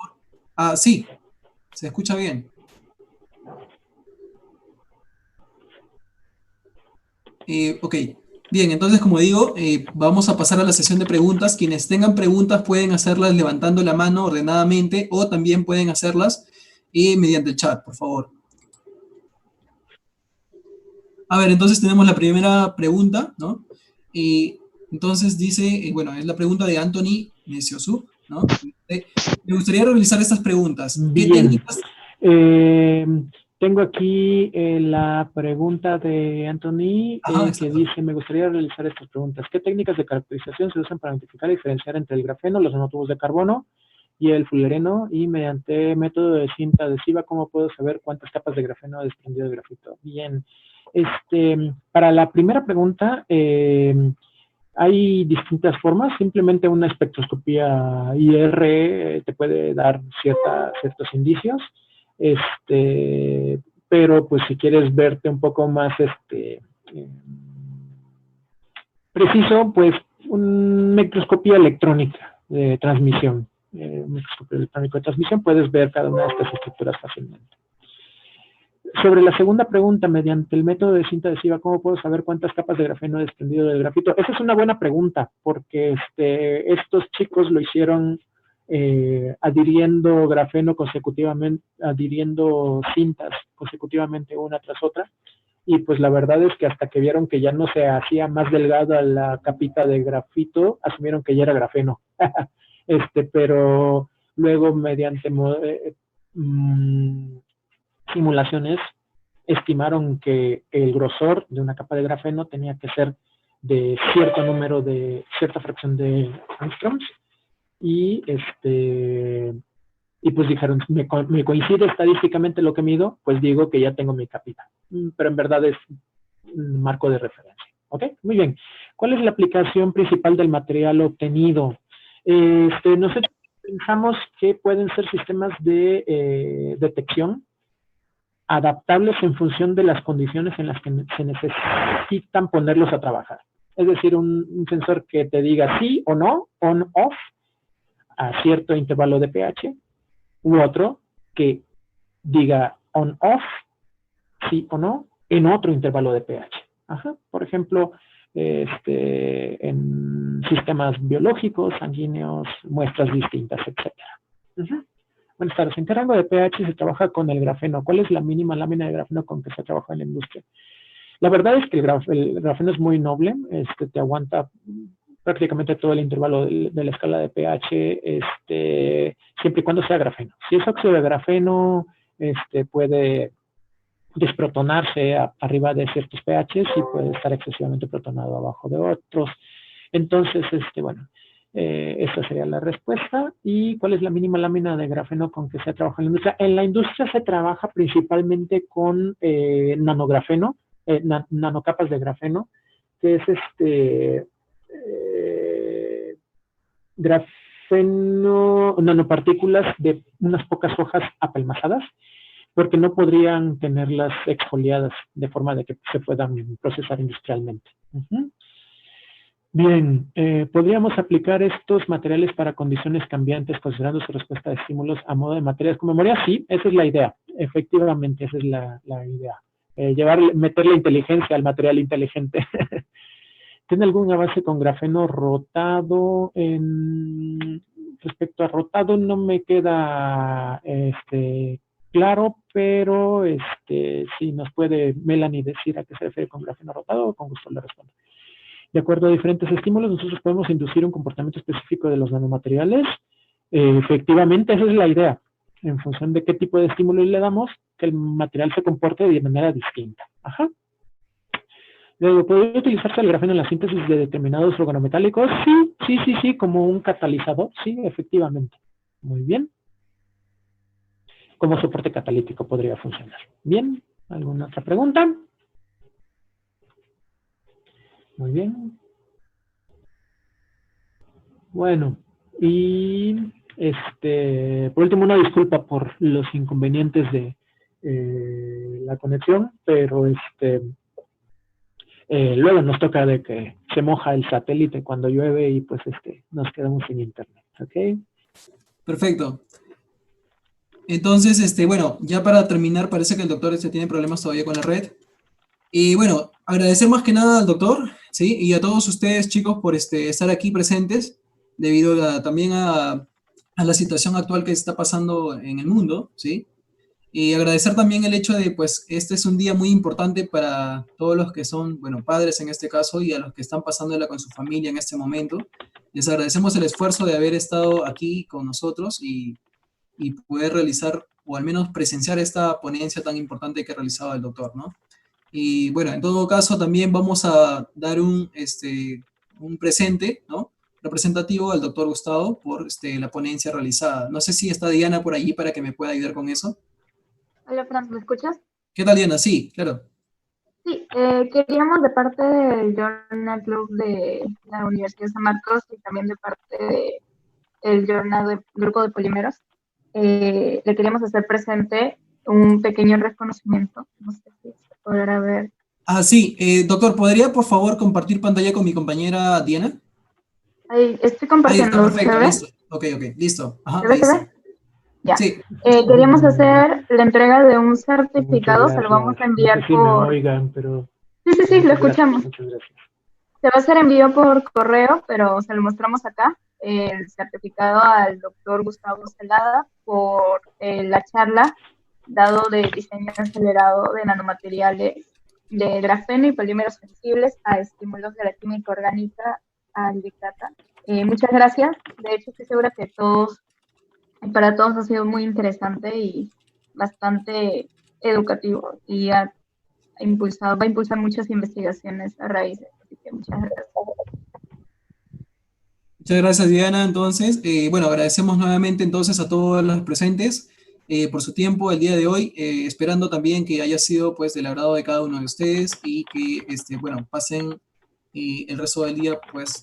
favor. Sí, se escucha bien. Ok, bien, entonces como digo, vamos a pasar a la sesión de preguntas. Quienes tengan preguntas pueden hacerlas levantando la mano ordenadamente, o también pueden hacerlas mediante el chat, por favor. A ver, entonces tenemos la primera pregunta, ¿no? Entonces dice, bueno, es la pregunta de Anthony Neciosu, ¿no? Me gustaría realizar estas preguntas. ¿Qué
Bien.
técnicas?
Tengo aquí la pregunta de Anthony
Ajá,
que
exacto.
dice: me gustaría realizar estas preguntas. ¿Qué técnicas de caracterización se usan para identificar y diferenciar entre el grafeno, los nanotubos de carbono y el fulereno? Y mediante método de cinta adhesiva, ¿cómo puedo saber cuántas capas de grafeno ha desprendido el grafito? Bien. Para la primera pregunta, hay distintas formas. Simplemente una espectroscopía IR te puede dar ciertos indicios. Pero pues si quieres verte un poco más preciso, pues una microscopía electrónica de transmisión. Un microscopio electrónico de transmisión, puedes ver cada una de estas estructuras fácilmente. Sobre la segunda pregunta, mediante el método de cinta adhesiva, ¿cómo puedo saber cuántas capas de grafeno he desprendido del grafito? Esa es una buena pregunta, porque estos chicos lo hicieron adhiriendo grafeno consecutivamente, adhiriendo cintas consecutivamente una tras otra, y pues la verdad es que hasta que vieron que ya no se hacía más delgada la capita de grafito, asumieron que ya era grafeno. Pero luego mediante simulaciones estimaron que el grosor de una capa de grafeno tenía que ser de cierta fracción de angstroms, y pues dijeron: me coincide estadísticamente lo que mido, pues digo que ya tengo mi capita. Pero en verdad es un marco de referencia. ¿Ok? Muy bien. ¿Cuál es la aplicación principal del material obtenido? Nosotros pensamos que pueden ser sistemas de detección adaptables en función de las condiciones en las que se necesitan ponerlos a trabajar. Es decir, un sensor que te diga sí o no, on, off, a cierto intervalo de pH, u otro que diga on, off, sí o no, en otro intervalo de pH. Por ejemplo, en sistemas biológicos, sanguíneos, muestras distintas, etc. Buenas tardes. ¿En qué rango de pH se trabaja con el grafeno? ¿Cuál es la mínima lámina de grafeno con que se trabaja en la industria? La verdad es que el grafeno es muy noble. Te aguanta prácticamente todo el intervalo de la escala de pH, siempre y cuando sea grafeno. Si es óxido de grafeno, puede desprotonarse arriba de ciertos pHs y puede estar excesivamente protonado abajo de otros. Entonces, bueno, esa sería la respuesta. ¿Y cuál es la mínima lámina de grafeno con que se trabaja en la industria? En la industria se trabaja principalmente con nanografeno, nanocapas de grafeno, que es grafeno, nanopartículas de unas pocas hojas apelmazadas, porque no podrían tenerlas exfoliadas de forma de que se puedan procesar industrialmente. Bien, ¿podríamos aplicar estos materiales para condiciones cambiantes considerando su respuesta de estímulos a modo de materiales con memoria? Sí, esa es la idea. Efectivamente, esa es la idea. Meterle inteligencia al material inteligente. ¿Tiene algún avance con grafeno rotado? Respecto a rotado no me queda claro, pero si nos puede Melanie decir a qué se refiere con grafeno rotado, con gusto le respondo. De acuerdo a diferentes estímulos, nosotros podemos inducir un comportamiento específico de los nanomateriales. Efectivamente, esa es la idea. En función de qué tipo de estímulo le damos, que el material se comporte de manera distinta. Ajá. Luego, ¿podría utilizarse el grafeno en la síntesis de determinados organometálicos? Sí, como un catalizador. Sí, efectivamente. Muy bien. Como soporte catalítico podría funcionar. Bien, ¿alguna otra pregunta? Muy bien. Bueno, y por último, una disculpa por los inconvenientes de la conexión, pero luego nos toca de que se moja el satélite cuando llueve y pues nos quedamos sin internet, ¿ok?
Perfecto. Entonces, bueno, ya para terminar, parece que el doctor tiene problemas todavía con la red. Y bueno, agradecer más que nada al doctor, ¿sí? Y a todos ustedes, chicos, por estar aquí presentes, debido también a la situación actual que está pasando en el mundo, ¿sí? Y agradecer también el hecho de, pues, este es un día muy importante para todos los que son, bueno, padres en este caso, y a los que están pasándola con su familia en este momento. Les agradecemos el esfuerzo de haber estado aquí con nosotros y poder realizar, o al menos presenciar esta ponencia tan importante que ha realizado el doctor, ¿no? Y bueno, en todo caso también vamos a dar un presente, ¿no? Representativo al doctor Gustavo por la ponencia realizada. No sé si está Diana por allí para que me pueda ayudar con eso.
Hola, Fran, ¿me escuchas?
¿Qué tal, Diana? Sí, claro.
Sí, queríamos de parte del Journal Club de la Universidad de San Marcos y también de parte del Journal del Grupo de Polímeros, le queríamos hacer presente un pequeño reconocimiento. No sé si se podrá ver.
Ah, sí. Doctor, ¿podría por favor compartir pantalla con mi compañera Diana?
Ahí, estoy
Ahí está,
compartiendo.
perfecto,
¿Se ve?
listo. Ok, listo. Ajá,
¿Se ve?
ahí
¿Se
está.
ve? Ya.
Sí.
Queríamos hacer la entrega de un certificado, se lo vamos a enviar
no sé si
por...
me oigan, pero...
Sí, lo escuchamos.
Muchas gracias.
Se va a hacer envío por correo, pero se lo mostramos acá, el certificado al doctor Gustavo Celada por la charla dado de diseño acelerado de nanomateriales de grafeno y polímeros sensibles a estímulos de la química orgánica al Big Data. Muchas gracias. De hecho, estoy segura que para todos ha sido muy interesante y bastante educativo y va a impulsar muchas investigaciones a raíz de esto. Así que muchas gracias.
Muchas gracias, Diana. Entonces, bueno, agradecemos nuevamente entonces a todos los presentes por su tiempo el día de hoy, esperando también que haya sido pues del agrado de cada uno de ustedes y que, bueno, pasen el resto del día pues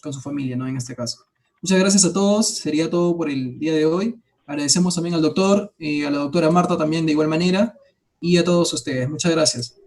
con su familia, ¿no? En este caso. Muchas gracias a todos. Sería todo por el día de hoy. Agradecemos también al doctor, a la doctora Marta también de igual manera y a todos ustedes. Muchas gracias.